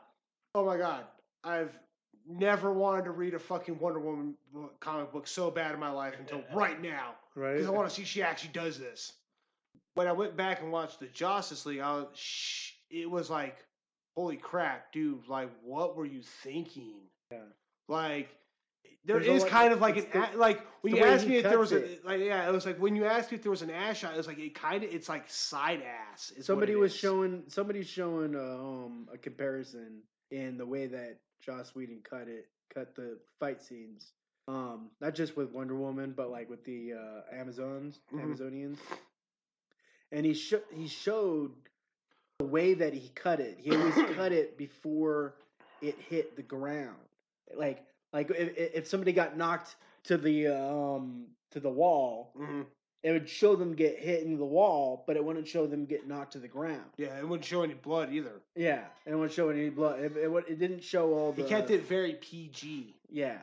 I've never wanted to read a fucking Wonder Woman comic book so bad in my life until right now, right? Because I want to see she actually does this. When I went back and watched the Justice League, it was like, holy crap, dude! Like, what were you thinking? Yeah, like. There is kind of like when you asked me if there was it was like when you asked me if there was an ass shot, it was like it's like side ass. Somebody's showing a comparison in the way that Joss Whedon cut the fight scenes. Not just with Wonder Woman, but like with the Amazonians. and he showed the way that he cut it. He always cut it before it hit the ground. Like if somebody got knocked to the wall, it would show them get hit into the wall, but it wouldn't show them get knocked to the ground. Yeah, it wouldn't show any blood either. Yeah, it wouldn't show any blood. It didn't show all the. He kept it very PG. Yeah.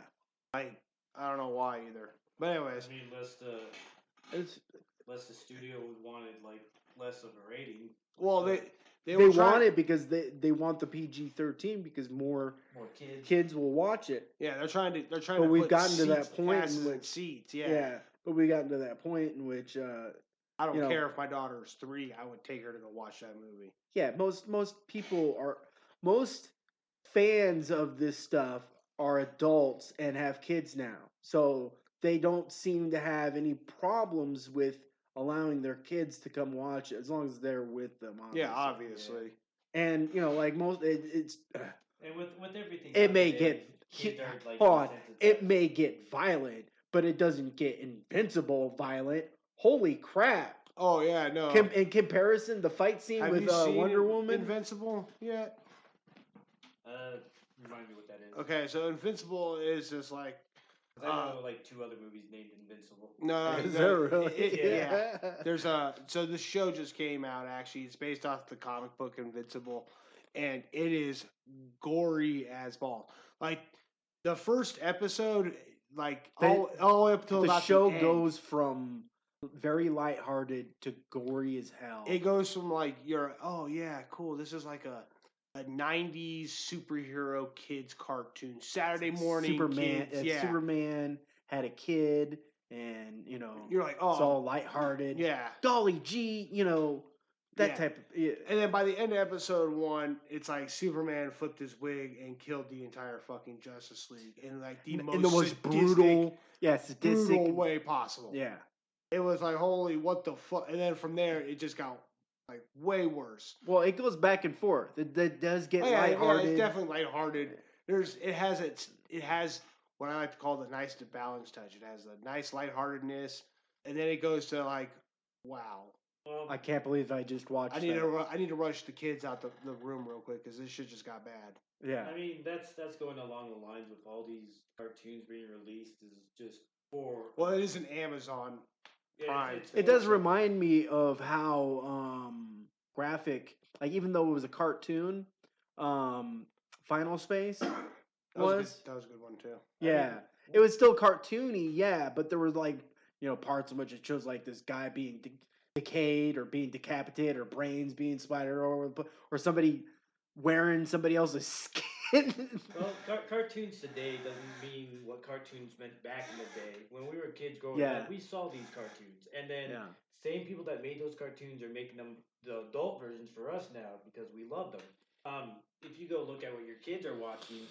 I don't know why either. But anyways, I mean, less the studio wanted like less of a rating. well, they want it because they want the PG-13 because more kids will watch it. Yeah, they're trying to. But we've gotten to that point in which seats. Yeah. But we gotten to that point in which I don't care if my daughter's 3. I would take her to go watch that movie. Yeah, most fans of this stuff are adults and have kids now, so they don't seem to have any problems with allowing their kids to come watch it as long as they're with them. Obviously. Yeah, obviously. And like most, it's and with everything, it may today, get like, hold on, it may get violent, but it doesn't get invincible violent. Holy crap! Oh yeah, no. In comparison, the fight scene Have with you seen Wonder Woman, Invincible yet? Remind me what that is. Okay, so Invincible is just like. I know like 2 other movies named Invincible. No, is there really? Yeah. There's so the show just came out. Actually, it's based off the comic book Invincible, and it is gory as ball. Like the first episode, like all the way up to the about show the end, goes from very lighthearted to gory as hell. It goes from like oh yeah, cool. This is like a 90s superhero kids cartoon. Saturday morning Superman, kids. Yeah. Superman had a kid, and you're like, oh, it's all lighthearted. Yeah. Golly gee, that type of. Yeah. And then by the end of episode 1, it's like Superman flipped his wig and killed the entire fucking Justice League in like the most brutal, sadistic brutal way possible. Yeah. It was like, holy, what the fuck? And then from there, it just got like way worse. Well, it goes back and forth. It does get lighthearted. Yeah, it's definitely lighthearted. It has what I like to call the nice to balance touch. It has a nice lightheartedness, and then it goes to like, wow. I can't believe I just watched. I need to rush the kids out the room real quick because this shit just got bad. Yeah. I mean, that's going along the lines with all these cartoons being released is just for. Well, it is an Amazon Prime. It does remind me of how graphic, like even though it was a cartoon, Final Space was. That was a good one too. Yeah, it was still cartoony. Yeah, but there was like parts in which it shows like this guy being decayed or being decapitated or brains being splattered or somebody wearing somebody else's skin. Well, cartoons today doesn't mean what cartoons meant back in the day. When we were kids growing up, we saw these cartoons. And then same people that made those cartoons are making them the adult versions for us now because we love them. If you go look at what your kids are watching,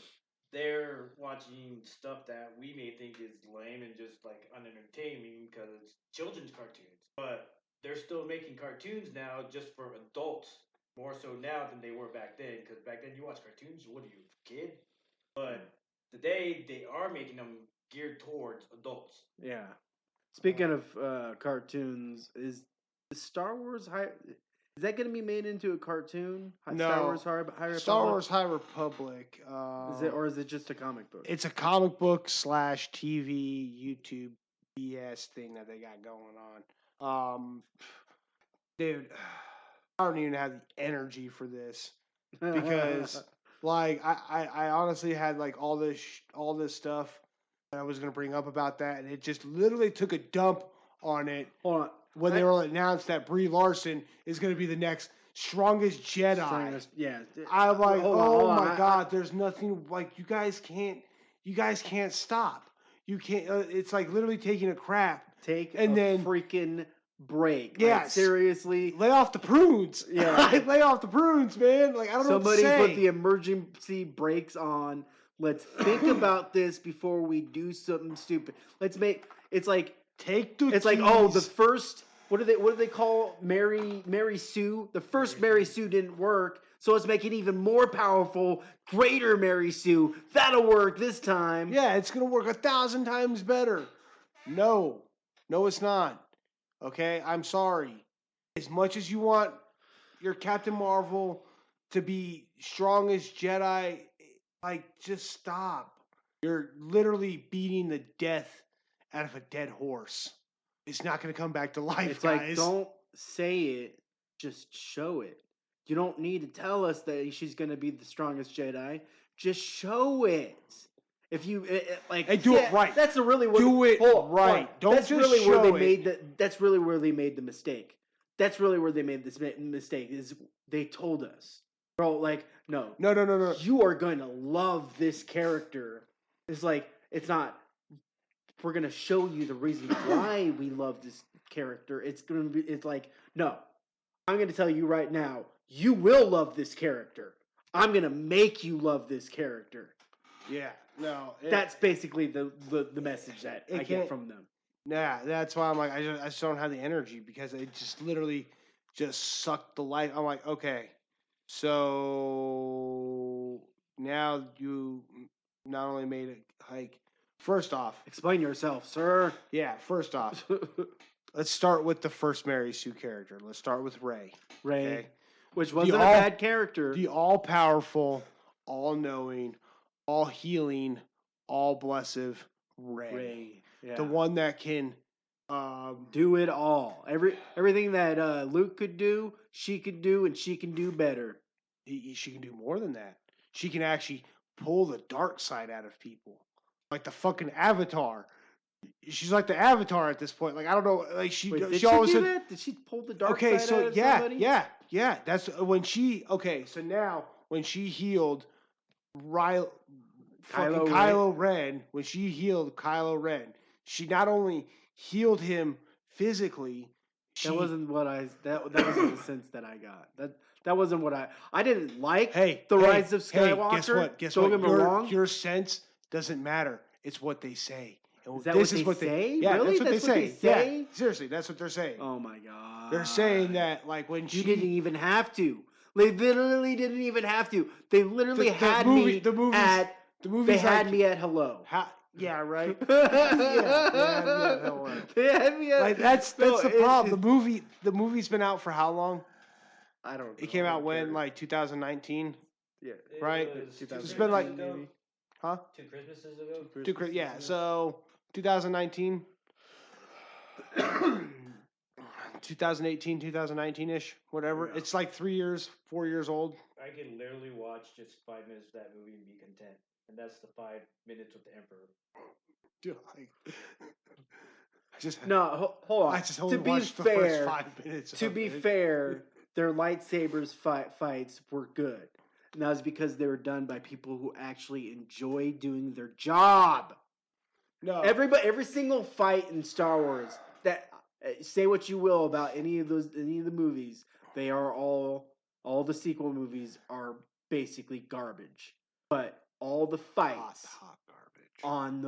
they're watching stuff that we may think is lame and just like unentertaining because it's children's cartoons. But they're still making cartoons now just for adults. More so now than they were back then, because back then you watch cartoons, what are you, kid? But today they are making them geared towards adults. Yeah. Speaking of cartoons, is Star Wars is that going to be made into a cartoon? No. Star Wars High Republic? Star Wars High Republic. Is it just a comic book? It's a comic book / TV YouTube BS thing that they got going on. Dude. I don't even have the energy for this because, like, I honestly had like all this stuff that I was gonna bring up about that, and it just literally took a dump on it when they were announced that Brie Larson is gonna be the next strongest Jedi. Yeah, I'm like, oh my god, there's nothing like you guys can't stop. You can't. It's like literally taking a crap. Then freaking break. Yes. Like, seriously. Lay off the prunes. Yeah. Lay off the prunes, man. Like, I don't know what to say. Somebody put the emergency brakes on. Let's think about this before we do something stupid. It's like the first what do they call Mary Sue? The first Mary Sue didn't work, so let's make it even more powerful, greater Mary Sue. That'll work this time. Yeah, it's gonna work 1,000 times better. No, it's not. Okay, I'm sorry. as much as you want your Captain Marvel to be strong as Jedi, like just stop. You're literally beating the death out of a dead horse. It's not going to come back to life, It's guys. like, don't say it, just show it. You don't need to tell us that she's going to be the strongest Jedi. Just show it. If you like, And do it right. That's really what. Do it hold right. on. Don't that's just really show where they it. made the. That's really where they made the mistake. That's really where they made this mistake. Is they told us, bro, like, no, No. you are going to love this character. It's like, it's not. We're gonna show you the reason why we love this character. It's gonna be. It's like, no, I'm gonna tell you right now. You will love this character. I'm gonna make you love this character. Yeah, no. That's basically the message that I get from them. Yeah, that's why I'm like, I just don't have the energy because it just literally just sucked the life. I'm like, okay, so now you not only made it like, first off, Explain yourself, sir. yeah, first off, let's start with the first Mary Sue character. Let's start with Ray. Ray, Okay? which wasn't a bad character. The all powerful, all knowing, all healing, all blessive Ray. Yeah. The one that can do it all. Everything that Luke could do, she could do, and she can do better. she can do more than that. She can actually pull the dark side out of people, like the fucking Avatar. She's like the Avatar at this point. Like, I don't know. Like Wait, did she always do said, that? Did she pull the dark okay, side so out of somebody? yeah. That's when she. Okay, so now when she healed Kylo Ren, when she healed Kylo Ren, she not only healed him physically. That wasn't what that wasn't the sense that I got. That wasn't what I didn't like. The Rise of Skywalker. Guess what? Guess Don't what? get me wrong. Your sense doesn't matter. It's what they say. And Is that this what is what they they say? Yeah, Really? that's what That's they what say. they say? Yeah, seriously, that's what they're saying. Oh my god. They're saying that like when you didn't even have to. They literally didn't even have to. They literally had me at. They had me at hello. Yeah, right. They had me at. Like that's the problem. The movie's been out for how long? I don't know. It came out when, like 2019. Yeah. Right? It's been like- maybe. Huh? 2 Christmases ago. Yeah. So 2019. 2018, 2019-ish, whatever. Yeah. It's like 4 years old. I could literally watch just 5 minutes of that movie and be content. And that's the 5 minutes with the Emperor. Dude, hold on. I just only to be watched the fair, first 5 minutes. to of be it. fair, their lightsabers fights were good. And that was because they were done by people who actually enjoy doing their job. No, Every single fight in Star Wars that say what you will about any of the movies, they are all the sequel movies are basically garbage. But all the fights hot garbage on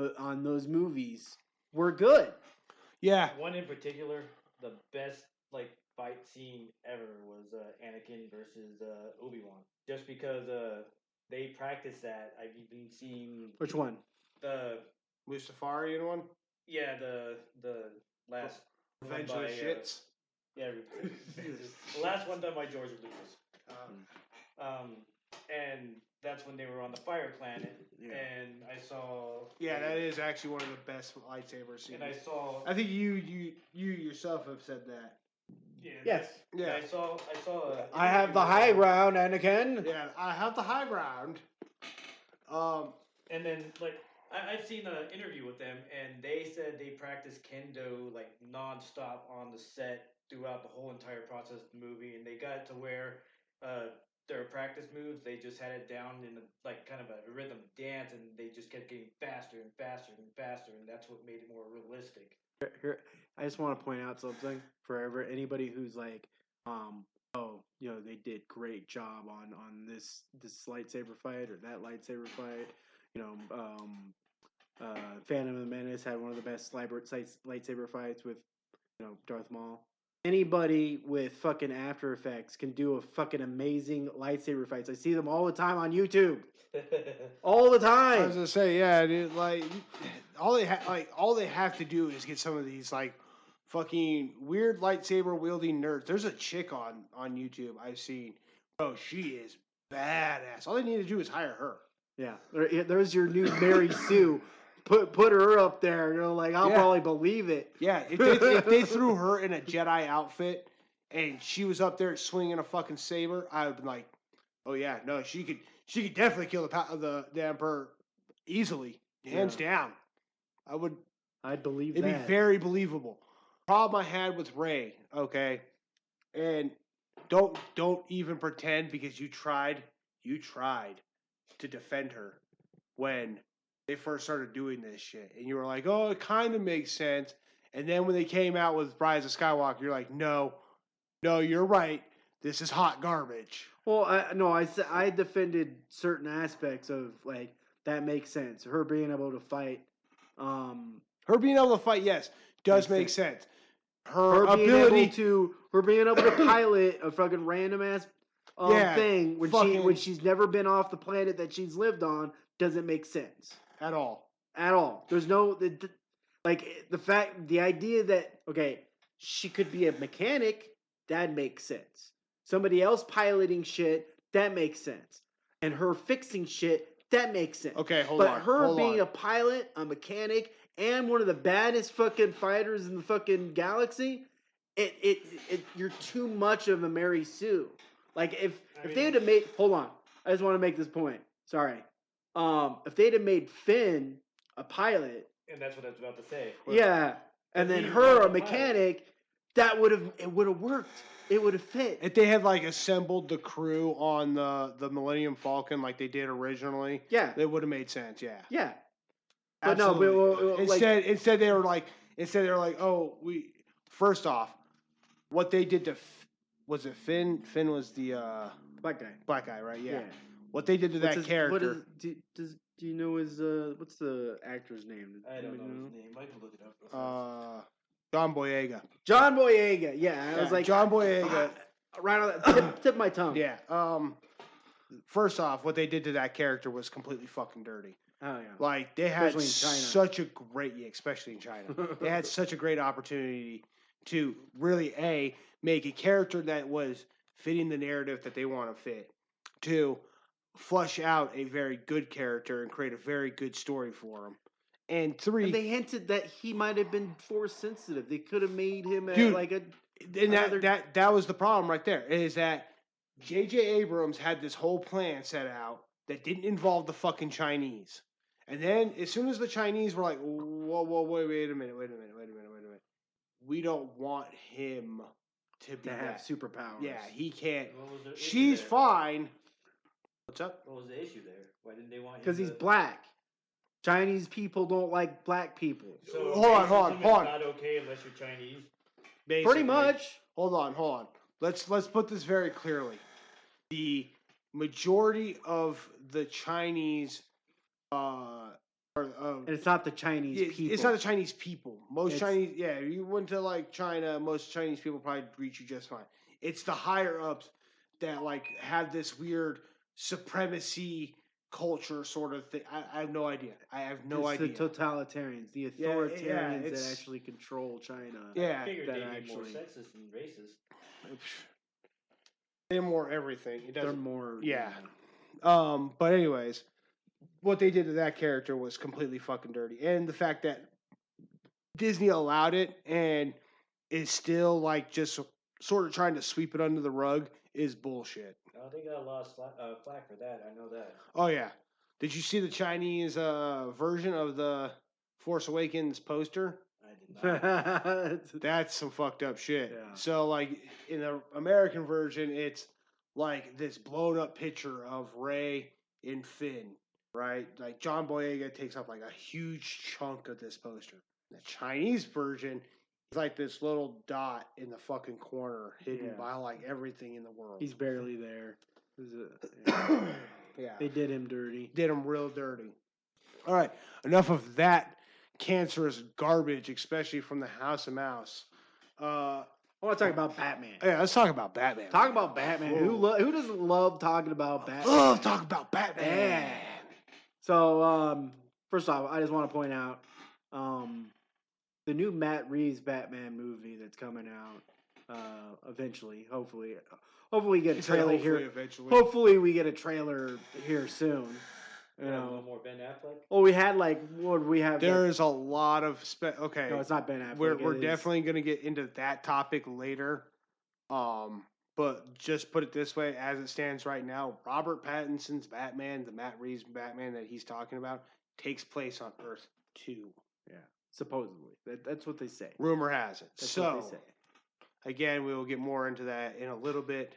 those movies were good. Yeah, One in particular, the best fight scene ever was Anakin versus Obi-Wan. Just because they practiced that, I've even seen Which one? the Mustafarian one. the last one Revenge of by, the Shits. Yeah, the last one done by George Lucas. And that's when they were on the Fire Planet, and I saw. Yeah, that is actually one of the best lightsaber scenes. And I saw. I think you yourself have said that. Yeah. Yes. Yeah. I saw. I have the high ground, Anakin. Yeah, I have the high ground. And then I've seen an interview with them, and they said they practiced kendo nonstop on the set throughout the whole entire process of the movie, and they got it to where their practice moves, they just had it down in kind of a rhythm dance, and they just kept getting faster and faster and faster, and that's what made it more realistic. Here, I just want to point out something for anybody who's like, they did great job on this lightsaber fight or that lightsaber fight. Phantom of the Menace had one of the best lightsaber fights with, Darth Maul. Anybody with fucking After Effects can do a fucking amazing lightsaber fights. I see them all the time on YouTube. All the time. I was gonna say, yeah, dude. All they have to do is get some of these fucking weird lightsaber wielding nerds. There's a chick on YouTube I've seen. Bro, she is badass. All they need to do is hire her. Yeah, there's your new Mary Sue. Put her up there. You're like, I'll probably believe it. Yeah, if they threw her in a Jedi outfit and she was up there swinging a fucking saber, I would be like, oh yeah, no, she could definitely kill the Emperor easily, hands down. I'd believe it'd that. be very believable. Problem I had with Rey, okay, and don't even pretend because you tried to defend her when they first started doing this shit, and you were like, oh, it kind of makes sense, and then when they came out with Rise of Skywalker, you're like, no, you're right, this is hot garbage. Well, I defended certain aspects of like that makes sense. Her being able to fight, her being able to fight, yes, does make sense. Her being ability able to pilot a fucking random ass thing when she's never been off the planet that she's lived on doesn't make sense at all. There's no the idea that she could be a mechanic, that makes sense. Somebody else piloting shit, that makes sense. And her fixing shit, that makes sense. Okay, hold but on. But her hold being on. a pilot, a mechanic, and one of the baddest fucking fighters in the fucking galaxy, you're too much of a Mary Sue. Like if they'd have made, hold on, I just want to make this point. Sorry. If they'd have made Finn a pilot, and that's what I was about to say. Yeah, and then her a mechanic, it would have worked. It would have fit. If they had like assembled the crew on the Millennium Falcon like they did originally, it would have made sense. Yeah. Yeah. But no, instead they were like, oh, first off, what they did to was it Finn? Finn was the black guy. Black guy, right? Yeah. What they did to that character? Do you know his what's the actor's name? I don't know his name. I can look it up. John Boyega. John Boyega. Yeah, I was like John Boyega. Right on the tip of my tongue. Yeah. First off, what they did to that character was completely fucking dirty. Oh yeah. Like they had such a great, especially in China, they had such a great opportunity to really make a character that was fitting the narrative that they want to fit, to flush out a very good character and create a very good story for him. And three, and they hinted that he might have been force sensitive. They could have made him like a. And that was the problem right there. Is that J.J. Abrams had this whole plan set out that didn't involve the fucking Chinese. And then as soon as the Chinese were like, whoa, wait a minute. We don't want him to have superpowers. Yeah, he can't. She's fine. What's up? What was the issue there? Why didn't they want him? Because he's black. Chinese people don't like black people. So hold on. It's not okay unless you're Chinese. Basically. Pretty much. Hold on. Let's put this very clearly. The majority of the Chinese, and it's not the Chinese people. It's not the Chinese people. Chinese, you went to like China, most Chinese people probably greet you just fine. It's the higher ups that like have this weird supremacy culture sort of thing. I have no idea. It's the totalitarians, the authoritarians that actually control China. Yeah, I figured they'd be more sexist and racist. They're more everything. They're more. Yeah. But anyways, what they did to that character was completely fucking dirty, and the fact that Disney allowed it and is still like just sort of trying to sweep it under the rug is bullshit. Oh, they got a lot of flack for that. I know that. Oh yeah. Did you see the Chinese version of the Force Awakens poster? I did not. That's some fucked up shit. Yeah. So like in the American version, it's like this blown up picture of Rey and Finn, right? Like John Boyega takes up like a huge chunk of this poster. The Chinese version is like this little dot in the fucking corner, hidden by like everything in the world. He's barely there. Yeah. They did him dirty. Did him real dirty. All right. Enough of that cancerous garbage, especially from the House of Mouse. I want to talk about Batman. Yeah, let's talk about Batman. Talk about Batman. Who doesn't love talking about Batman? Love talking about Batman. So, first off, I just want to point out, the new Matt Reeves Batman movie that's coming out eventually. Hopefully, we get a He said trailer hopefully here. eventually. Hopefully, we get a trailer here soon. You Yeah, know. no more Ben Affleck. Well, we had like what did we have? There's a lot of okay. No, it's not Ben Affleck. We're it is- definitely going to get into that topic later. But just put it this way, as it stands right now, Robert Pattinson's Batman, the Matt Reeves Batman that he's talking about, takes place on Earth 2. Yeah, supposedly that's what they say. Rumor has it. That's so, what they say. again, we will get more into that in a little bit.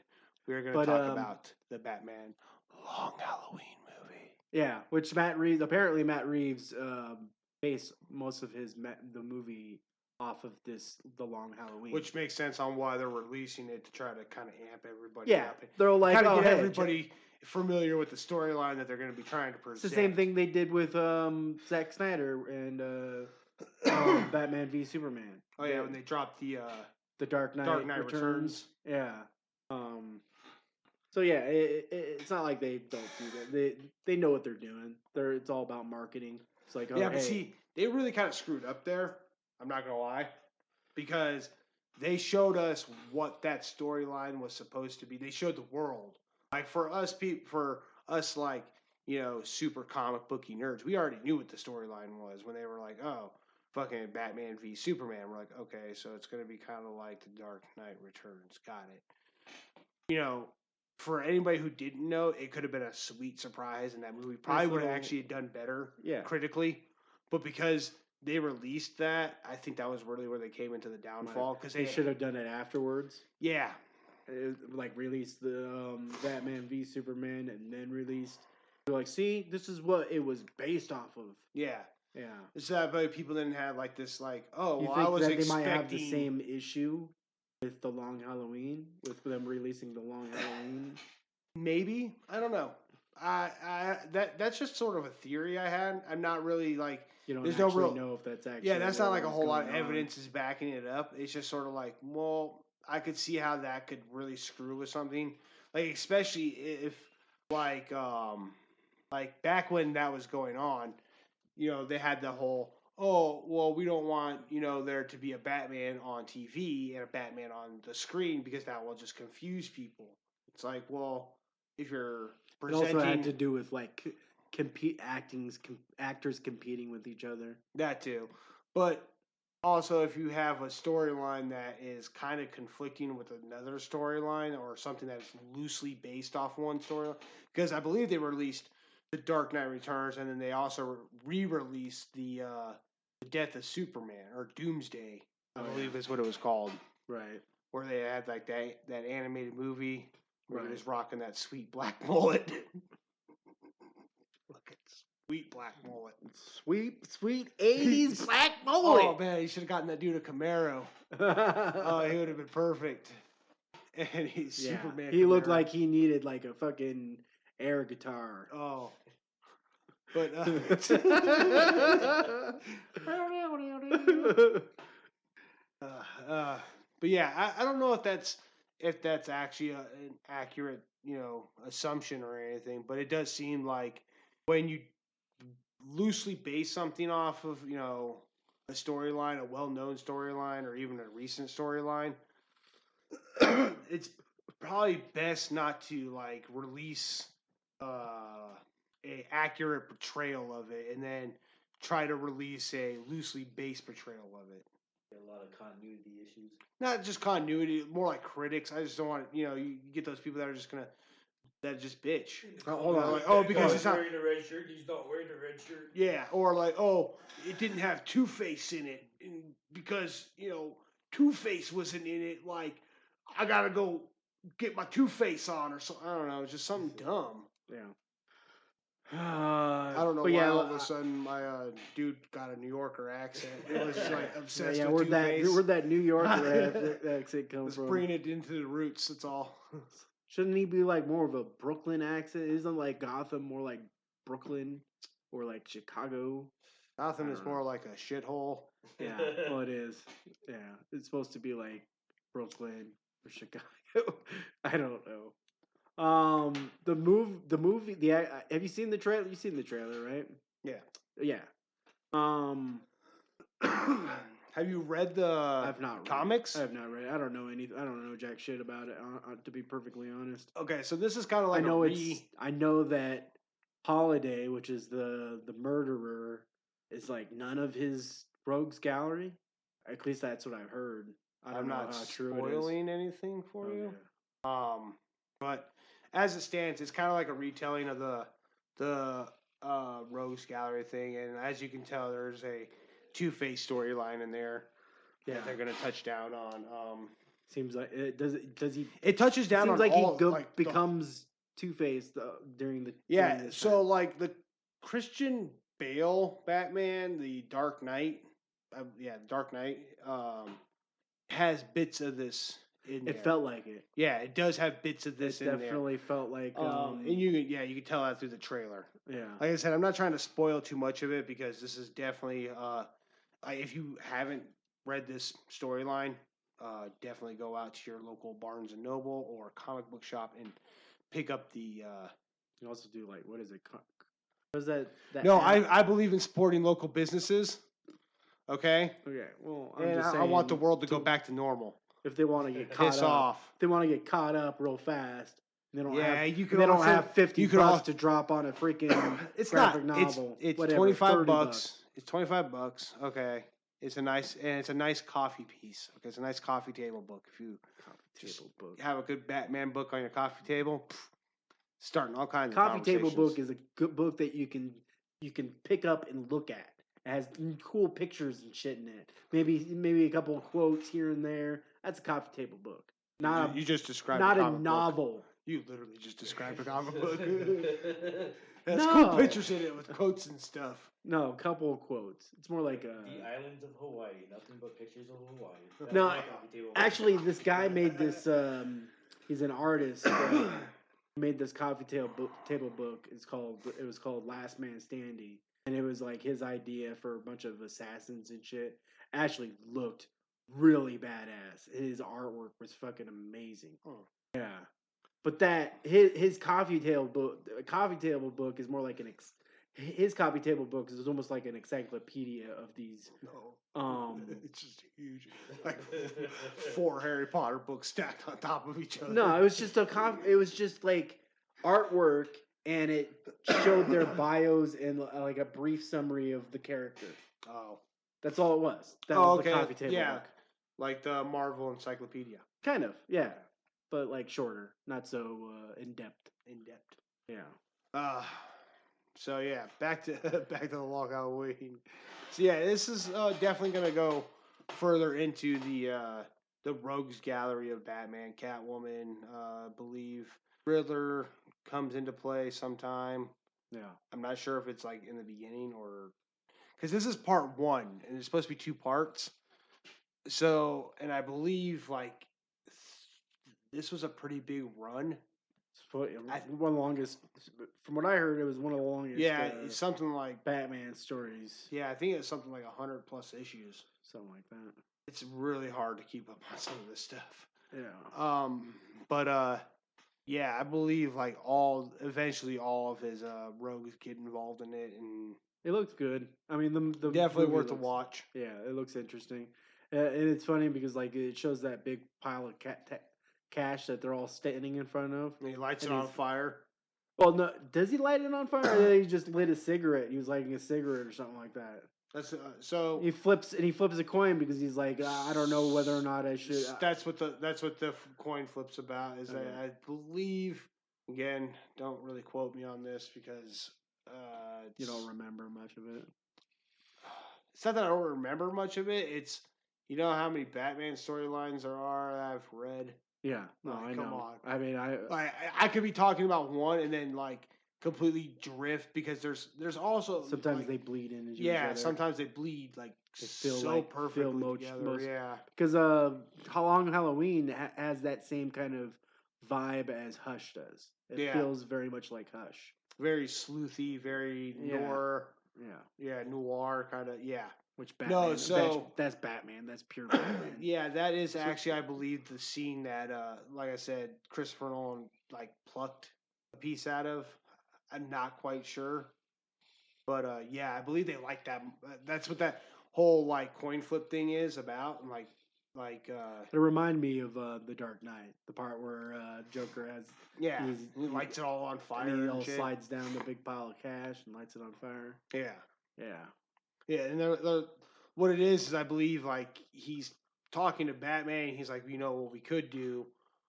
We're going to talk about the Batman Long Halloween movie. Yeah, which Matt Reeves based most of the movie off of the Long Halloween. Which makes sense on why they're releasing it to try to kind of amp everybody yeah, up. they're like Kind of oh, get hey, everybody familiar with the storyline that they're going to be trying to present. It's the same thing they did with Zack Snyder and Batman v Superman. Oh yeah, when they dropped the Dark Knight Returns. Yeah. So yeah, it's not like they don't do that. They know what they're doing. It's all about marketing. It's like but see, they really kind of screwed up there. I'm not gonna lie, because they showed us what that storyline was supposed to be. They showed the world. Like for us like super comic booky nerds, we already knew what the storyline was when they were like, oh, fucking Batman v Superman. We're like, okay, so it's gonna be kind of like the Dark Knight Returns. Got it. For anybody who didn't know, it could have been a sweet surprise, and that movie probably would have actually done better critically. But because they released that, I think that was really where they came into the downfall. Because they should have done it afterwards. Yeah. Like released the Batman v Superman and then released. They're like, see, this is what it was based off of. Yeah. Yeah. It's that, but people didn't have like this, like, oh, you well, think I was that expecting. They might have the same issue with the Long Halloween, with them releasing the Long Halloween. Maybe, I don't know. That's just sort of a theory I had. I'm not really like. You don't there's actually no real know if that's actually. Yeah, that's not like a whole lot of evidence is backing it up. It's just sort of like, well, I could see how that could really screw with something. Like especially if like back when that was going on, they had the whole, oh, well, we don't want, there to be a Batman on TV and a Batman on the screen because that will just confuse people. It's like, well, if you're presenting... It also had to do with, like, actors competing with each other. That too. But also, if you have a storyline that is kind of conflicting with another storyline or something that's loosely based off one storyline, because I believe they released The Dark Knight Returns, and then they also re-released the Death of Superman, or Doomsday, I believe is what it was called. Right. Where they had like that animated movie where he was rocking that sweet black mullet. Look at sweet black mullet. Sweet 80s black mullet. Oh man, he should have gotten that dude a Camaro. Oh, he would have been perfect. And he's Superman. He Camaro. looked like he needed like a fucking air guitar. Oh. But but yeah, I don't know if that's actually an accurate assumption or anything, but it does seem like when you loosely base something off of a storyline, a well-known storyline, or even a recent storyline, it's probably best not to like release a accurate portrayal of it and then try to release a loosely based portrayal of it. A lot of continuity issues. Not just continuity, more like critics. I just don't want you get those people that are just bitch. Hold on. Like, because he's not wearing a red shirt. He's not wearing a red shirt. Yeah, or like, oh, it didn't have Two-Face in it because Two-Face wasn't in it. Like, I gotta go get my Two-Face on or something. I don't know, just something dumb. Yeah. I don't know why all of a sudden my dude got a New Yorker accent. It was like obsessed with Two-Face. Where'd that New Yorker accent come from? Bringing it into the roots, that's all. Shouldn't he be like more of a Brooklyn accent? Isn't like Gotham more like Brooklyn or like Chicago? Gotham is more like a shithole. Yeah, well it is. Yeah, it's supposed to be like Brooklyn or Chicago. I don't know. The movie. Have you seen the trailer? You've seen the trailer, right? Yeah. Yeah. Have you read the I've not read comics? I have not read it. I don't know anything. I don't know jack shit about it. To be perfectly honest, Okay, so this is kind of like I know that Holiday, which is the murderer, is like none of his rogues gallery. At least that's what I've heard. I don't I'm know not how true it is. spoiling anything for you. Okay. But as it stands, it's kind of like a retelling of the Rogues Gallery thing, and as you can tell, there's a Two-Face storyline in there Yeah, that they're going to touch down on. seems like it does. Does he? It touches down Seems on like all he like becomes Two-Face during the yeah. during this So time. like the Christian Bale Batman, the Dark Knight, Dark Knight, has bits of this in there. It felt like it. Yeah, it does have bits of this It in there. definitely felt like And you can tell that through the trailer. yeah. Like I said, I'm not trying to spoil too much of it because this is definitely if you haven't read this storyline, definitely go out to your local Barnes and Noble or comic book shop and pick up the. You also do like what is it? What is that? No, app? I believe in supporting local businesses. Okay, Okay. Well, I'm and just saying. I want the world to go back to normal. If they want to get caught Piss up, off. if they want to get caught up real fast. They don't Yeah, have. you can They don't also- have 50 you can bucks also- to drop on a freaking It's graphic not. novel. It's whatever, 25 $30 bucks. It's 25 bucks. Okay. It's a nice coffee piece. Okay, it's a nice coffee table book. If you Coffee table book. have a good Batman book on your coffee table, starting all kinds Coffee of table book conversations. is a good book that you can pick up and look at. It has cool pictures and shit in it. Maybe a couple of quotes here and there. That's a coffee table book. Not You just described not a a comic book. novel. You literally just described a comic book. Has No. cool pictures in it with quotes and stuff. No, a couple of quotes. It's more like The islands of Hawaii, nothing but pictures of Hawaii. That's No, my coffee table. actually, this guy made this. He's an artist. Made this coffee table book. It was called Last Man Standing, and it was like his idea for a bunch of assassins and shit. Actually, looked really badass. His artwork was fucking amazing. Yeah, but his coffee table book is more like his coffee table book is almost like an encyclopedia of these. No. It's just huge. Like 4 Harry Potter books stacked on top of each other. No, it was just it was just like artwork, and it showed their bios and like a brief summary of the character. Oh. That's all it was. That was okay. the coffee table Yeah. book. Like the Marvel Encyclopedia. Kind of, yeah, but like shorter, not so in depth. Yeah. So yeah, back to the Long Halloween. So yeah, this is definitely gonna go further into the Rogues Gallery of Batman, Catwoman. Believe Riddler comes into play sometime. Yeah. I'm not sure if it's like in the beginning or because this is part 1 and it's supposed to be 2 parts. So, and I believe like this was a pretty big run. One of the longest. From what I heard, it was one of the longest. Yeah, it's something like Batman stories. Yeah, I think it's something like 100 plus issues. Something like that. It's really hard to keep up on some of this stuff. Yeah. But yeah, I believe like eventually all of his rogues get involved in it, and it looks good. I mean, the definitely movie worth a watch. Yeah, it looks interesting, and it's funny because like it shows that big pile of cash that they're all standing in front of. And he lights it on fire. Well, no, does he light it on fire? Or did he just lit a cigarette? He was lighting a cigarette or something like that. That's so he flips a coin because he's like, I don't know whether or not I should. That's what the coin flips about. Is I believe again, don't really quote me on this because you don't remember much of it. It's not that I don't remember much of it. It's you know how many Batman storylines there are that I've read. Yeah, no, like, I come know. on. I mean, I could be talking about one and then like completely drift because there's also sometimes like, they bleed into each other. sometimes they bleed like they feel so like perfectly together. Yeah, because Long Halloween has that same kind of vibe as Hush does. It feels very much like Hush. Very sleuthy, very noir. Yeah, noir kind of. Yeah. Which Batman? No, so that's Batman. That's pure Batman. Yeah, that is actually, I believe, the scene that, like I said, Christopher Nolan like plucked a piece out of. I'm not quite sure, but yeah, I believe they like that. That's what that. whole like coin flip thing is about, and like It reminded me of The Dark Knight, the part where Joker has yeah, he lights it all on fire and he and all shit. slides down the big pile of cash and lights it on fire. Yeah, Yeah. yeah, and what it is I believe like he's talking to Batman. And he's like, you know, what we could do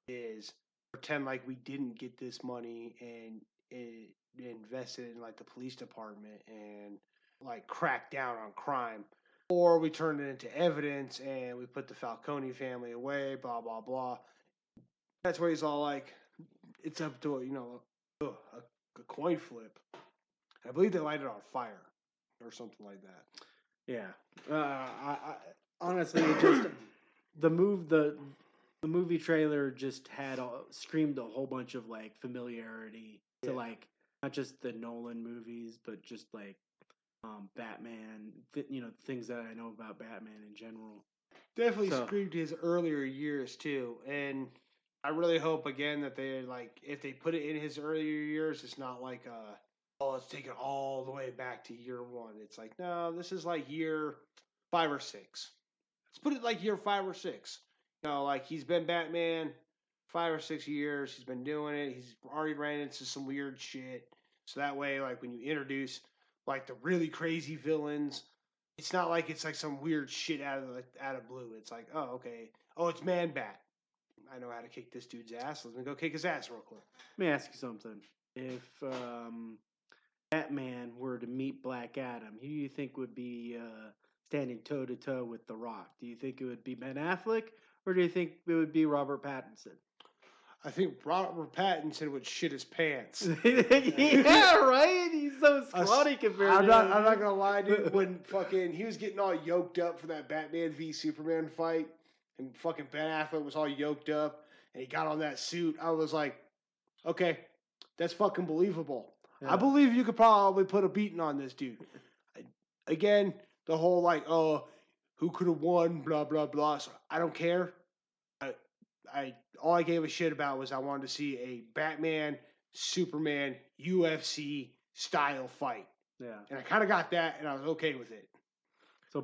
is pretend like we didn't get this money and invest it in like the police department and like crack down on crime. Or we turn it into evidence and we put the Falcone family away, blah, blah, blah. That's where he's all like, it's up to, a coin flip. I believe they light it on fire or something like that. Yeah. I honestly, it just the movie trailer just had screamed a whole bunch of like familiarity to like not just the Nolan movies, but just like Batman. Things that I know about Batman in general. Definitely screamed his earlier years too, and I really hope again that they like if they put it in his earlier years, it's not like let's take it all the way back to year one. It's like no, this is like year 5 or 6. Let's put it like year 5 or 6. Like he's been Batman 5 or 6 years. He's been doing it. He's already ran into some weird shit. So that way, like when you introduce like the really crazy villains, it's not like it's like some weird shit out of blue. It's like, oh, okay. Oh, it's Man Bat. I know how to kick this dude's ass. Let me go kick his ass real quick. Let me ask you something. If Batman were to meet Black Adam, who do you think would be standing toe to toe with The Rock? Do you think it would be Ben Affleck, or do you think it would be Robert Pattinson? I think Robert Pattinson would shit his pants. Yeah, right. He's so scrawny compared to I'm not gonna lie, dude. When fucking he was getting all yoked up for that Batman v Superman fight, and fucking Ben Affleck was all yoked up, and he got on that suit, I was like, okay, that's fucking believable. Yeah. I believe you could probably put a beating on this dude. Again, the whole like, oh, who could have won, blah blah blah. So I don't care. All I gave a shit about was I wanted to see a Batman Superman UFC style fight. Yeah. And I kind of got that, and I was okay with it. So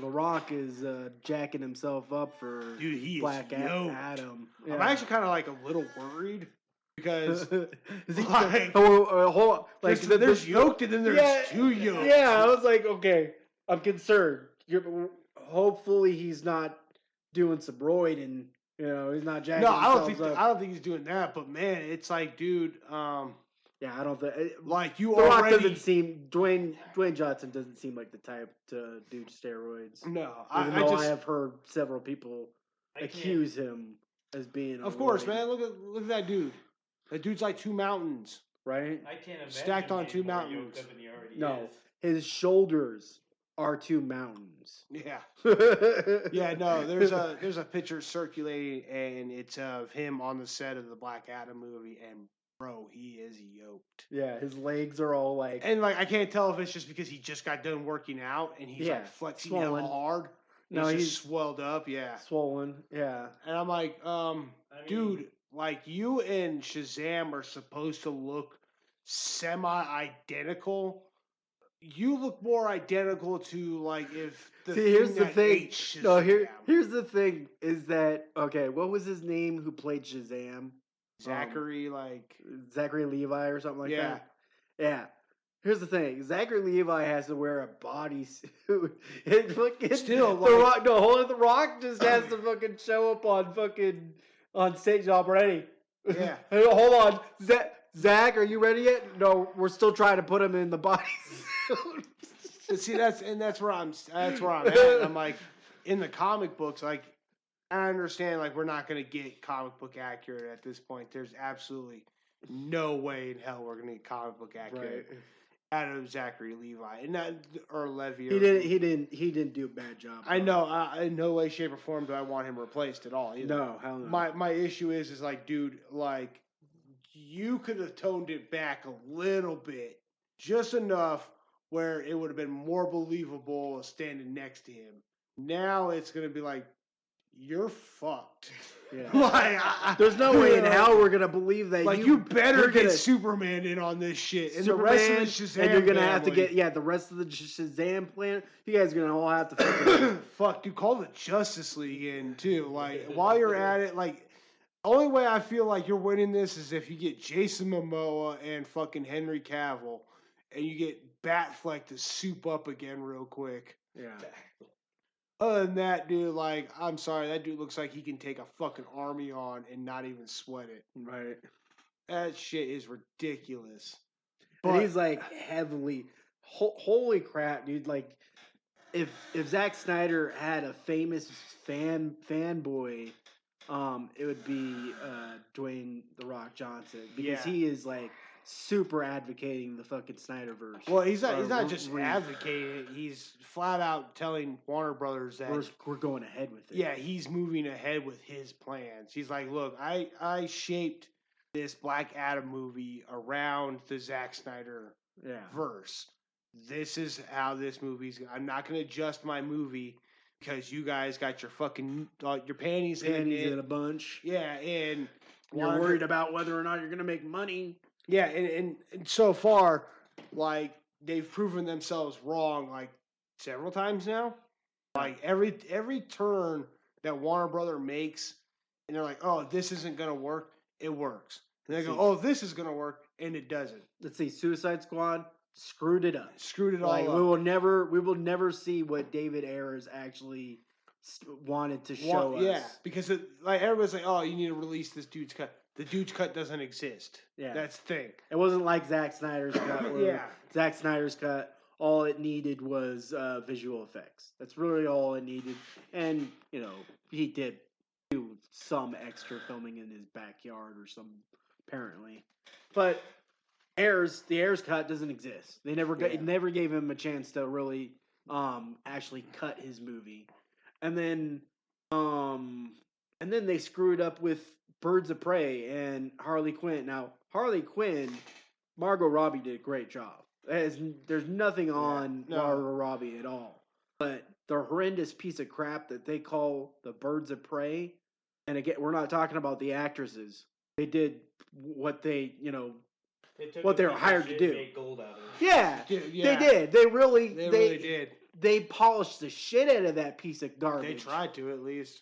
The Rock is jacking himself up for Dude, he Black is yoked. Adam. Yeah. I'm actually kind of like a little worried because Is he, like, hold on. Like there's yoked and then there's too yoked. Yeah, I was like, okay, I'm concerned. Hopefully he's not doing some roid and he's not jacking. No, I himself don't think he's doing that. But man, it's like, dude, yeah, I don't think like you The Rock already doesn't seem Dwayne Johnson doesn't seem like the type to do steroids. No, Even though I have heard several people accuse him as being. Of course, man. Look at that dude. That dude's like 2 mountains, right? I can't imagine stacked on 2 more mountains. yoked up than he already No, is. his shoulders are 2 mountains. Yeah. Yeah, no, there's a picture circulating, and it's of him on the set of the Black Adam movie, and bro, he is yoked. Yeah, his legs are all like, and like I can't tell if it's just because he just got done working out and he's like flexing hella hard. No, he's just swelled up, yeah, swollen, yeah. And I'm like, dude, like you and Shazam are supposed to look semi-identical. You look more identical to like if the here's the thing. No, here's the thing is that okay, what was his name who played Shazam? Zachary Levi or something like yeah. that. Yeah. Here's the thing. Zachary Levi has to wear a bodysuit. Still, The Rock. No, hold on. The Rock just has to fucking show up on stage already. Yeah. Hey, hold on, Zach, are you ready yet? No, we're still trying to put him in the bodysuit. See, that's where I'm at. I'm like, in the comic books, like, I understand, like, we're not going to get comic book accurate at this point. There's absolutely no way in hell we're going to get comic book accurate out of Zachary Levi and not or Levy. He didn't do a bad job. I know. In no way, shape, or form do I want him replaced at all. Either. No, hell no. My issue is like, dude, like, you could have toned it back a little bit, just enough where it would have been more believable standing next to him. Now it's going to be like, you're fucked. Yeah. Like, There's no way in hell we're gonna believe that. Like, you better you're get gonna- Superman in on this shit, and Superman, the rest of the Shazam and you're gonna have to family. get the rest of the Shazam plan. You guys are gonna all have to. Fucking, Fuck, dude, call the Justice League in too. Like, while you're at it, like, only way I feel like you're winning this is if you get Jason Momoa and fucking Henry Cavill, and you get Batfleck to soup up again real quick. yeah. Other than that, dude, like, I'm sorry, that dude looks like he can take a fucking army on and not even sweat it. Right. That shit is ridiculous. And he's like heavily. Holy crap, dude! Like, if Zack Snyder had a famous fanboy, it would be Dwayne the Rock Johnson because Yeah. he is like super advocating the fucking Snyderverse. Well, he's not. He's Or not just re- advocating it. He's flat out telling Warner Brothers that we're going ahead with it. yeah, he's moving ahead with his plans. He's like, look, I shaped this Black Adam movie around the Zack Snyder yeah. verse. This is how this movie's. I'm not going to adjust my movie because you guys got your fucking your panties Panties in in a bunch. Yeah, and You're worried about whether or not you're gonna make money. yeah, and so far, like they've proven themselves wrong like several times now. Like every turn that Warner Brother makes, and they're like, "Oh, this isn't gonna work." It works. And they go, "Oh, this is gonna work," and it doesn't. Let's see, Suicide Squad screwed it up. Screwed it all Like up. we will never see what David Ayers actually wanted to show us. Yeah, because like everybody's like, "Oh, you need to release this dude's cut." The dude's cut doesn't exist. Yeah. That's the thing. It wasn't like Zack Snyder's cut. Where Yeah. Zack Snyder's cut, all it needed was visual effects. That's really all it needed. And, you know, he did do some extra filming in his backyard or some, apparently. But the Ayers cut doesn't exist. They never Yeah. never gave him a chance to really actually cut his movie. And then they screwed up with Birds of Prey and Harley Quinn. Now, Harley Quinn, Margot Robbie did a great job. There's nothing on no. Margot Robbie at all. But the horrendous piece of crap that they call the Birds of Prey, and again, we're not talking about the actresses. They did what they, what they were hired to do. Make gold out of it. Yeah, Yeah. they did. They really did. They polished the shit out of that piece of garbage. They tried to at least.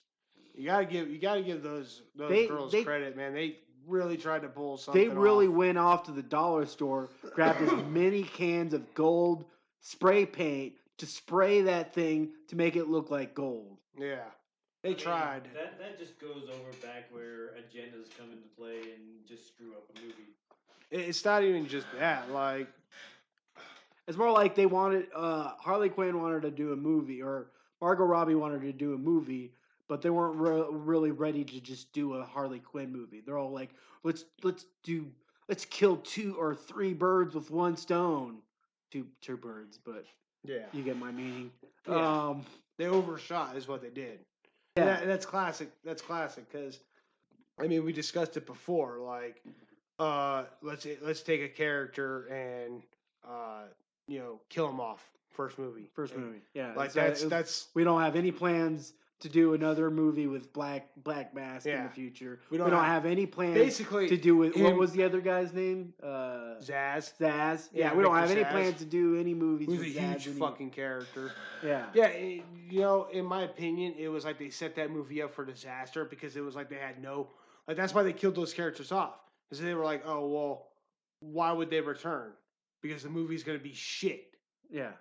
You gotta give those girls they- credit, man. They really tried to pull something. They really off. went off to the dollar store, grabbed as many cans of gold spray paint to spray that thing to make it look like gold. Yeah, they I mean, tried. That just goes over back where agendas come into play and just screw up a movie. It's not even just that. Like, It's more like they wanted Harley Quinn wanted to do a movie, or Margot Robbie wanted to do a movie, but they weren't really ready to just do a Harley Quinn movie. They're all like, let's kill 2 or 3 birds with one stone. Two birds, but yeah, you get my meaning. Yeah. They overshot is what they did. Yeah. And that's classic. That's classic because, I mean, we discussed it before. Like, let's take a character and kill him off first movie. First And, movie, yeah. Like it's- that's we don't have any plans to do another movie with Black Mask in Yeah. the future. We We don't don't, have- have any plans basically to do with what him- was the other guy's name? Zaz. Zaz. Yeah, Yeah, we don't Victor have any Zsasz. plans to do any movies Who's a with Zaz huge fucking character. Yeah. Yeah, in my opinion, it was like they set that movie up for disaster because it was like they had no, like that's why they killed those characters off because they were like, oh well, why would they return? Because the movie's gonna be shit. Yeah.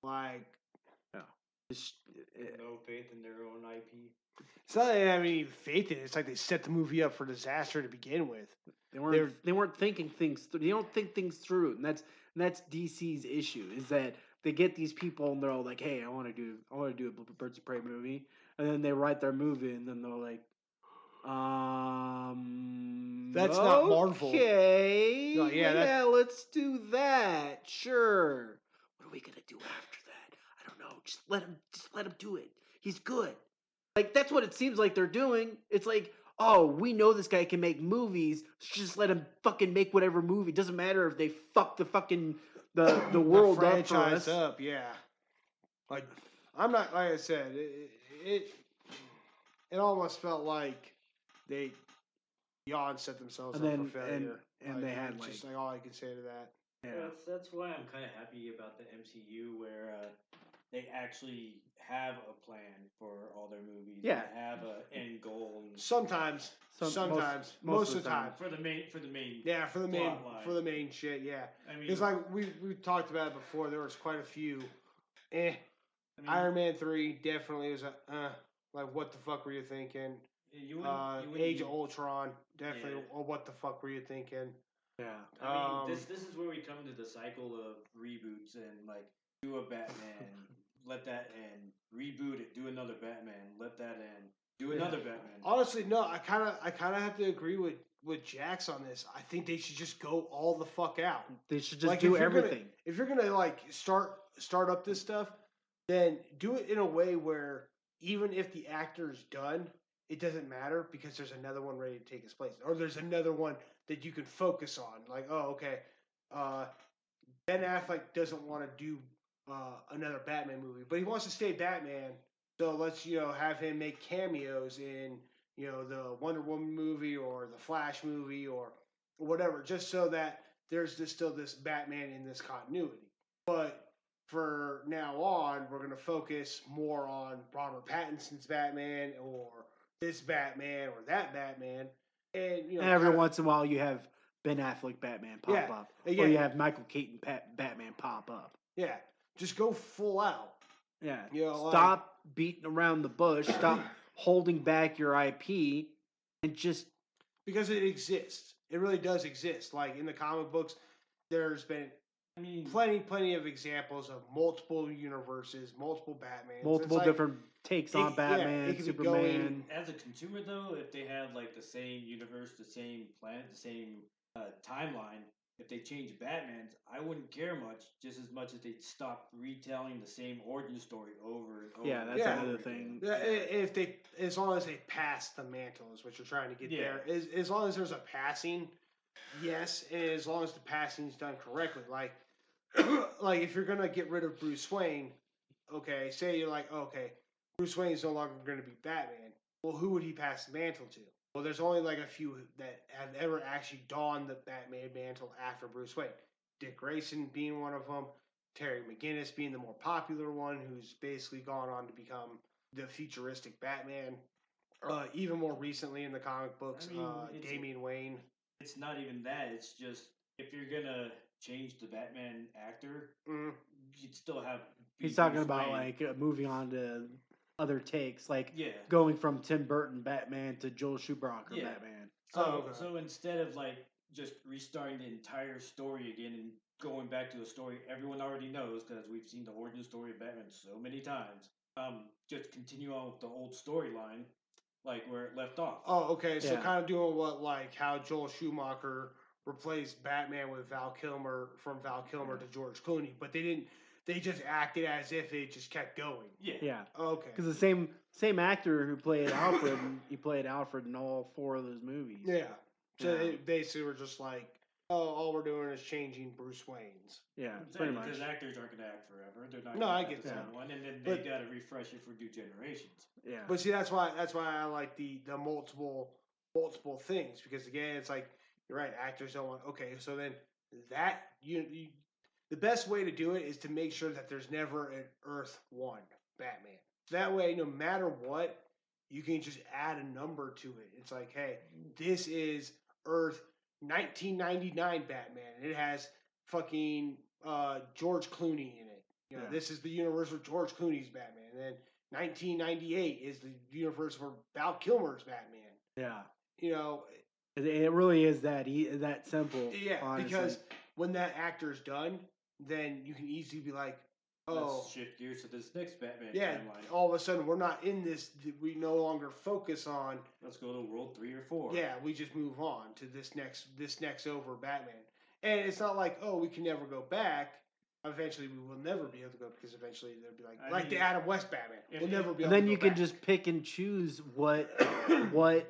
Like Just, No faith in their own IP. it's not that they have any faith in it. It's like they set the movie up for disaster to begin with. they weren't thinking things. They don't think things through, and that's DC's issue is that they get these people and they're all like, "Hey, I want to do a Birds of Prey movie," and then they write their movie, and then they're like, That's not Marvel. Okay, No, yeah, let's do that. Sure. What are we gonna do after that? I don't know. Just let him do it. He's good. Like that's what it seems like they're doing. It's like, oh, we know this guy can make movies. Just let him fucking make whatever movie. Doesn't matter if they fuck the fucking the world the up for franchise us. up. Yeah, like I'm not like I said it almost felt like they yawn set themselves And up then- for failure. and they had, it's just like- all I can say to that. Yeah. That's why I'm kind of happy about the MCU, where they actually have a plan for all their movies. Yeah. They have an end goal. And Sometimes, most of the time. for the main. Yeah, for the main plot line. shit. Yeah, I mean, because like we talked about it before. There was quite a few. I mean, Iron Man 3 definitely was like what the fuck were you thinking? you wouldn't Age of need- Ultron definitely. Yeah. Well, what the fuck were you thinking? Yeah. I mean, this is where we come to the cycle of reboots and like do a Batman, let that end, reboot it, do another Batman, let that end, do another Batman. Honestly, no. I kind of have to agree with Jax on this. I think they should just go all the fuck out. They should just Like, do if you're everything. If you're gonna like start up this stuff, then do it in a way where even if the actor's done, it doesn't matter because there's another one ready to take his place, or there's another one that you can focus on. Like, oh, okay, Ben Affleck doesn't want to do another Batman movie, but he wants to stay Batman. So let's have him make cameos in the Wonder Woman movie or the Flash movie or whatever, just so that there's still this Batman in this continuity. But for now on, we're going to focus more on Robert Pattinson's Batman or this Batman or that Batman. And, And every once in a while, you have Ben Affleck Batman pop Yeah, up, yeah. or you have Michael Keaton Batman pop up. yeah, just go full out. Yeah. Like- Stop beating around the bush. Stop holding back your IP, and just Because it exists. It really does exist. Like in the comic books, there's been I mean, plenty of examples of multiple universes, multiple Batmans. multiple It's like, different takes on Batman, it could be Superman. going- as a consumer though, if they had like the same universe, the same planet, the same timeline, if they changed Batman's, I wouldn't care much, just as much as they stop retelling the same origin story over and over. Yeah, that's Yeah. another thing. Yeah, as long as they pass the mantle, is what you're trying to get Yeah. there. As long as there's a passing, yes, and as long as the passing is done correctly. Like, like if you're gonna get rid of Bruce Wayne, okay, say you're like, okay, Bruce Wayne is no longer going to be Batman. Well, who would he pass the mantle to? Well, there's only like a few that have ever actually donned the Batman mantle after Bruce Wayne. Dick Grayson being one of them, Terry McGinnis being the more popular one, who's basically gone on to become the futuristic Batman. Even more recently in the comic books, I mean, it's- Damian Wayne. It's not even that. It's just if you're gonna change the Batman actor, Mm, you'd still have. He's be talking Bruce about Wayne. like moving on to other takes, like Yeah. going from Tim Burton Batman to Joel Schumacher Yeah. Batman. So, Oh, okay. so instead of like just restarting the entire story again and going back to a story everyone already knows because we've seen the origin story of Batman so many times, just continue on with the old storyline, like where it left off. Oh, okay. So Yeah. kind of doing how Joel Schumacher replaced Batman with Val Kilmer from Val Kilmer to George Clooney, but they didn't. They just acted as if it just kept going. Yeah. Yeah, Okay. because the same actor who played Alfred, he played Alfred in all 4 of those movies. Yeah. So Yeah. they basically were just like, oh, all we're doing is changing Bruce Wayne's. Yeah, I'm saying, pretty much. because actors aren't going to act forever. They're not. No, gonna I have get the same that. one, and then But- they got to refresh it for new generations. Yeah, But see, that's why I like the multiple things, because again, it's like you're right. Actors don't want. Okay, so then that you the best way to do it is to make sure that there's never an Earth 1 Batman. That way, no matter what, you can just add a number to it. It's like, hey, this is Earth 1999 Batman, and it has fucking George Clooney in it. Yeah. This is the universe where George Clooney's Batman, and then 1998 is the universe where Val Kilmer's Batman. yeah. You It really is that that simple. yeah, honestly. because when that actor's done, then you can easily be like, oh, Let's shift gears to this next Batman yeah, timeline. all of a sudden we're not in this. We no longer focus on. Let's go to World 3 or 4. Yeah, we just move on to this next over Batman, and it's not like, oh, we can never go back. Eventually, we will never be able to go, because eventually they'll be like the mean, Adam West Batman. if- We'll never be and able then to you go can back. just pick and choose what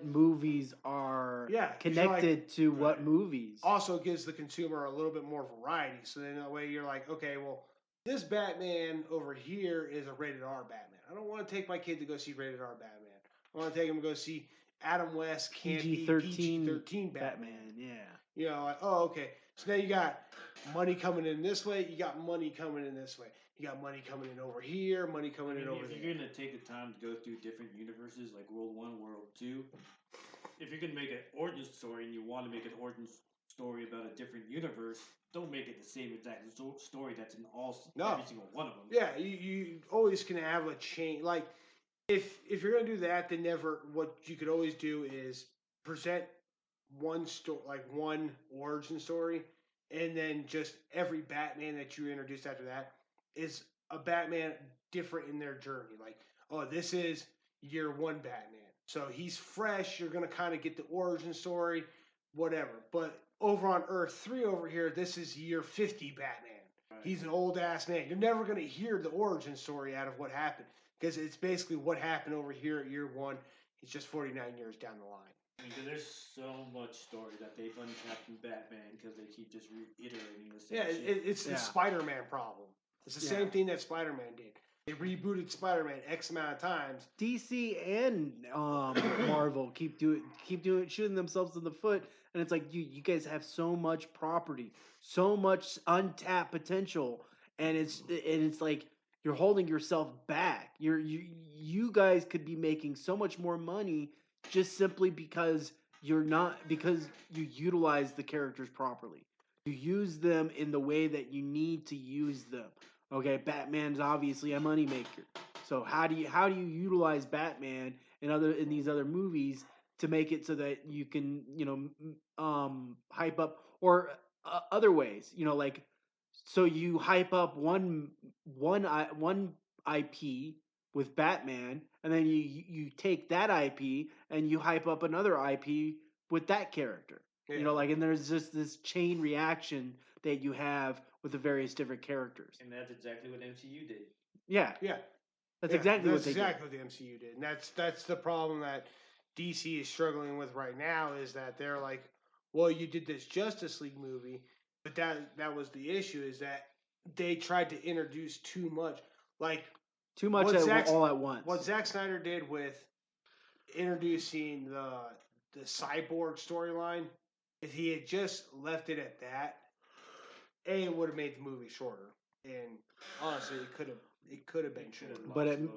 movies are Yeah, 'cause you're like- connected to what Right. movies. also gives the consumer a little bit more variety. So then that way you're like, okay, well, this Batman over here is a rated R Batman. I don't want to take my kid to go see rated R Batman. I want to take him to go see Adam West campy PG-13 Batman. Yeah. You know, like, oh, okay. So now you got money coming in this way. You got money coming in this way. You got money coming in over here. Money coming in over if there. you're gonna take the time to go through different universes like World 1, World 2, if you're gonna make an origin story and you want to make an origin story about a different universe, don't make it the same exact story that's in every single one of them. Yeah, you always can have a change. Like if you're gonna do that, then never. What you could always do is present one story, like one origin story, and then just every Batman that you introduce after that is a Batman different in their journey. Like, oh, this is year one Batman, so he's fresh. You're gonna kind of get the origin story, whatever. But over on Earth 3 over here, this is year 50 Batman. Right. He's an old ass man. You're never gonna hear the origin story out of what happened because it's basically what happened over here at year one. He's just 49 years down the line. I mean, 'cause there's so much story that they've untapped in Batman because they keep just reiterating the same Yeah, shit. it's the Spider-Man problem. It's the same thing that Spider-Man did. They rebooted Spider-Man X amount of times. DC and Marvel keep shooting themselves in the foot, and it's like you guys have so much property, so much untapped potential, and it's like you're holding yourself back. You guys could be making so much more money just simply because because you utilize the characters properly. You use them in the way that you need to use them. Okay, Batman's obviously a moneymaker. So how do you utilize Batman in these other movies to make it so that you can hype up or other ways, like so you hype up one IP with Batman, and then you take that IP and you hype up another IP with that character. Yeah. And there's just this chain reaction that you have with the various different characters. And that's exactly what MCU did. Yeah. Yeah. That's exactly what they exactly what the MCU did. And that's the problem that DC is struggling with right now is that they're like, well, you did this Justice League movie, but that was the issue is that they tried to introduce too much. Like too much all at once. What Zack Snyder did with introducing the cyborg storyline, if he had just left it at that, it would have made the movie shorter. And honestly, it could have been shorter.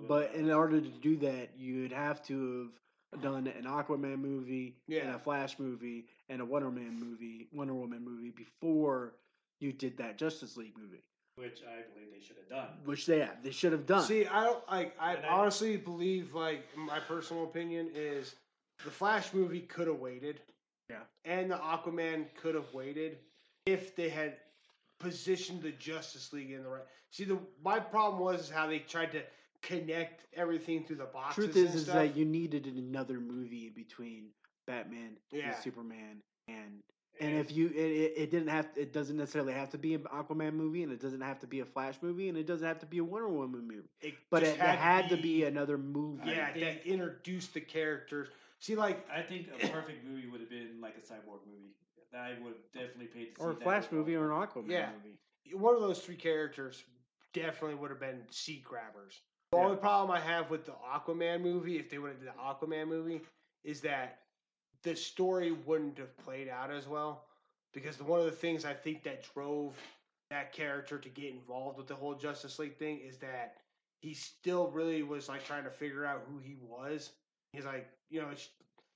But in order to do that, you'd have to have done an Aquaman movie and a Flash movie and a Wonder Woman movie before you did that Justice League movie. Which I believe they should have done. Which they should have done. See, I don't like. I honestly believe, like, my personal opinion is, the Flash movie could have waited. Yeah. And the Aquaman could have waited if they had positioned the Justice League in the right. See, my problem was how they tried to connect everything through the boxes. Truth is that you needed another movie in between Batman and Superman and if you it doesn't necessarily have to be an Aquaman movie, and it doesn't have to be a Flash movie, and it doesn't have to be a Wonder Woman movie. It had to be another movie. Yeah, that introduced the characters. See, like I think a perfect movie would have been like a cyborg movie. I would definitely pay to see or a Flash movie or an Aquaman movie. One of those three characters definitely would have been seat grabbers. The only problem I have with the Aquaman movie, if they would have done the Aquaman movie, is that the story wouldn't have played out as well. Because one of the things I think that drove that character to get involved with the whole Justice League thing is that he still really was like trying to figure out who he was. He's like,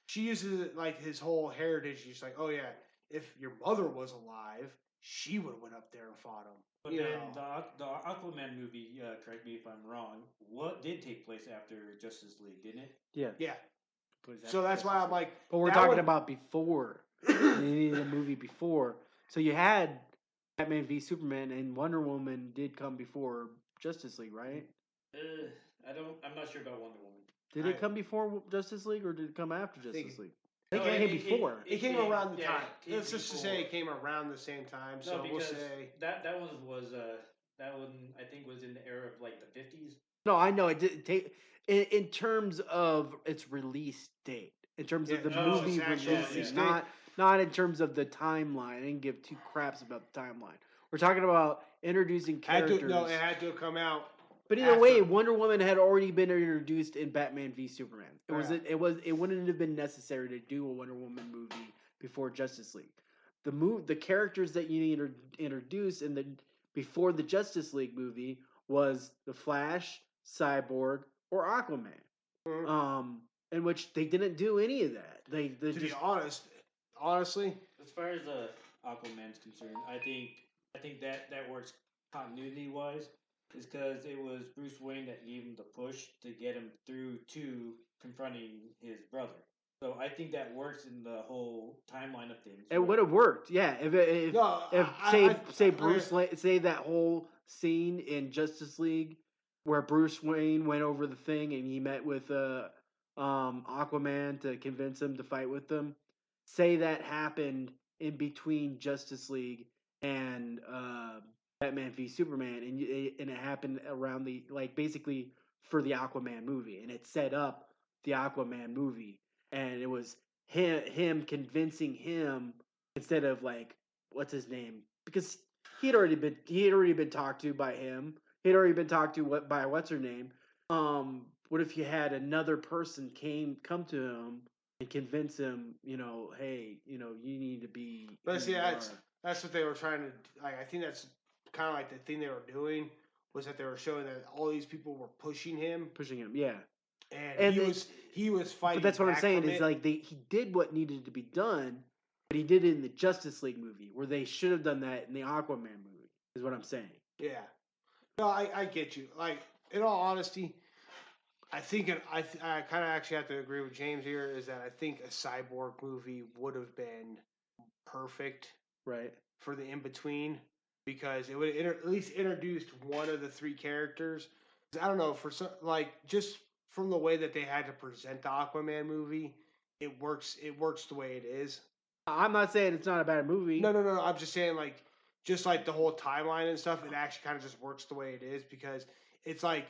she uses it like his whole heritage. She's like, oh yeah, if your mother was alive, she would have went up there and fought him. But then the Aquaman movie, correct me if I'm wrong, what did take place after Justice League, didn't it? Yeah. Yeah. So that's why I'm like... But we're talking about before. You needed a movie before. So you had Batman v Superman, and Wonder Woman did come before Justice League, right? I'm not sure about Wonder Woman. Did it come before Justice League, or did it come after Justice League? It came before. It came around the time. Let's just say it came around the same time. So we'll say that one was that one I think was in the era of like the 50s. No, I know it didn't take in terms of its release date. In terms of the movie release, not in terms of the timeline. I didn't give two craps about the timeline. We're talking about introducing characters. It had to come out But either after- way, Wonder Woman had already been introduced in Batman v Superman. Yeah. It wouldn't have been necessary to do a Wonder Woman movie before Justice League. The characters that you introduced before the Justice League movie was the Flash, Cyborg, or Aquaman. Mhm. In which they didn't do any of that. They to just be honest, honestly, As far as Aquaman's concerned, I think that works continuity wise, is because it was Bruce Wayne that gave him the push to get him through to confronting his brother. So I think that works in the whole timeline of things. it would have worked. Yeah, if No, say that whole scene in Justice League where Bruce Wayne went over the thing and he met with Aquaman to convince him to fight with them. Say that happened in between Justice League and Batman v Superman, and it happened around basically for the Aquaman movie, and it set up the Aquaman movie, and it was him convincing him instead of what's his name, because he had already been talked to by him. He'd already been talked to by what's her name. What if you had another person come to him and convince him, hey, you need to be. but see, that's what they were trying to. I think that's kind of like the thing they were doing was that they were showing that all these people were pushing him, Yeah. and he was fighting. But that's what I'm back saying from is it. he did what needed to be done, but he did it in the Justice League movie where they should have done that in the Aquaman movie. Is what I'm saying. Yeah. No, I get you. Like, in all honesty, I think I kind of actually have to agree with James here. Is that I think a Cyborg movie would have been perfect Right. for the in between because it would at least introduced one of the three characters. I don't know, for some just from the way that they had to present the Aquaman movie, it works. It works the way it is. I'm not saying it's not a bad movie. No. I'm just saying just the whole timeline and stuff. It actually kind of just works the way it is because it's like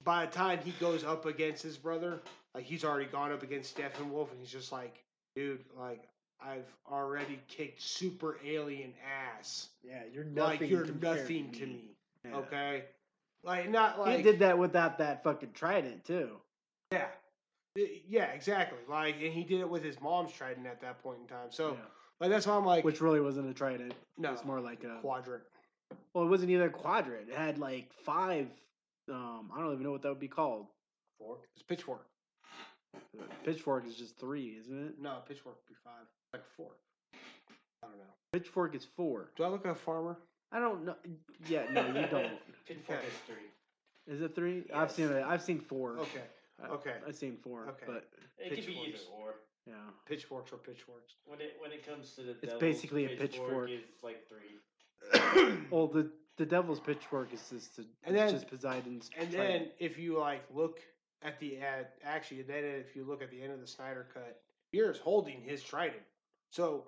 by the time he goes up against his brother, he's already gone up against Steppenwolf, and he's just like, dude, I've already kicked super alien ass. Yeah, you're nothing. You're compared nothing to me. Yeah. Okay, not like He did that without that fucking trident too. Yeah, yeah, exactly. And he did it with his mom's trident at that point in time. So, Yeah. that's why I'm like, Which really wasn't a trident. no, It was more like a quadrant. Well, it wasn't even a quadrant. It had 5. I don't even know what that would be called. Fork. It's pitchfork. Pitchfork is just 3, isn't it? No, pitchfork would be 5. Like 4. I don't know. Pitchfork is 4. Do I look like a farmer? I don't know. Yeah, no, you don't. Pitchfork Okay. is 3. Is it 3? I've seen it. I've seen 4. Okay. Okay. I've seen 4. Okay. But It could be either Pitchforks. or. yeah, Pitchforks or pitchforks. When it comes to the It's devil's basically a pitchfork. is like 3. well, the devil's pitchfork is just Poseidon's. And then if you look at if you look at the end of the Snyder cut, Pierre's holding his trident. So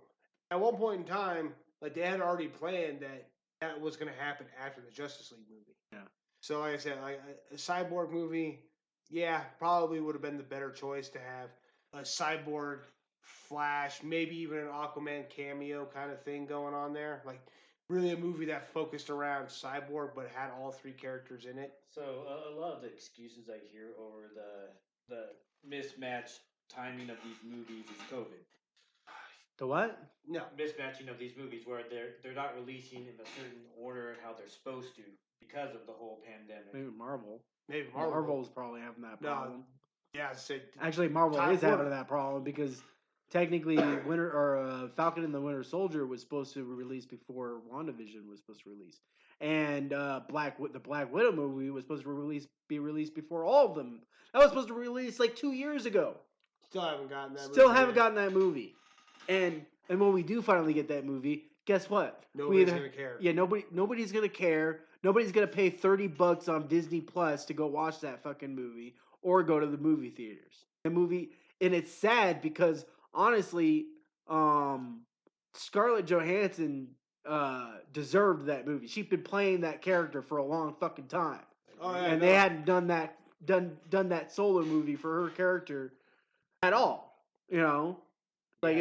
at one point in time, they had already planned that was going to happen after the Justice League movie. Yeah. So like I said, a Cyborg movie, yeah, probably would have been the better choice to have a Cyborg, Flash, maybe even an Aquaman cameo kind of thing going on there. Really a movie that focused around Cyborg but had all three characters in it. So a lot of the excuses I hear over the mismatched timing of these movies is COVID. The what? No. Mismatching of these movies where they're not releasing in a certain order how they're supposed to because of the whole pandemic. Maybe Marvel. Maybe Marvel's probably having that problem. No. Yeah, Actually, Marvel Time is having Warner. that problem because technically, Falcon and the Winter Soldier was supposed to release before WandaVision was supposed to release, and the Black Widow movie was supposed to be released before all of them. That was supposed to release 2 years ago. Still haven't gotten that. Still movie haven't yet. gotten that movie, and when we do finally get that movie, guess what? Nobody's gonna care. Yeah, nobody's gonna care. Nobody's gonna pay $30 on Disney Plus to go watch that fucking movie or go to the movie theaters. The movie, and it's sad because honestly, Scarlett Johansson deserved that movie. She'd been playing that character for a long fucking time, Oh, yeah, and no. they hadn't done that solo movie for her character at all. If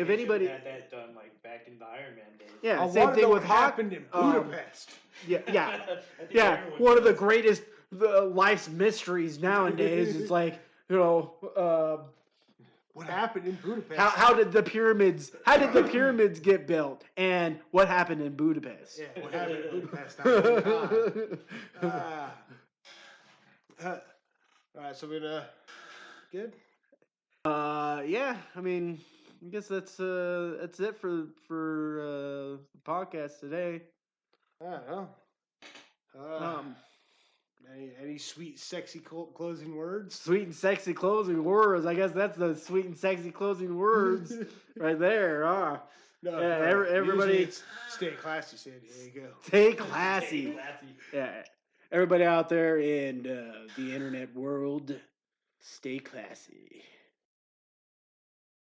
they anybody, had that done back in the Iron Man days. yeah, I same wanna thing know with what Hawk. happened in Budapest. Yeah, I think yeah. everyone One of the does. the life's mysteries nowadays. It's like, you know, What happened in Budapest? how did the pyramids get built, and what happened in Budapest? Yeah, what happened in Budapest? That one time? All right, so we're gonna good. Yeah. I mean, I guess that's it for the podcast today. I don't know. Any sweet, sexy closing words? Sweet and sexy closing words. I guess that's the sweet and sexy closing words right there. No, Yeah, no. everybody- Usually it's stay classy, Sandy. There you go. Stay classy. Stay classy. Yeah. Everybody out there in the internet world, stay classy.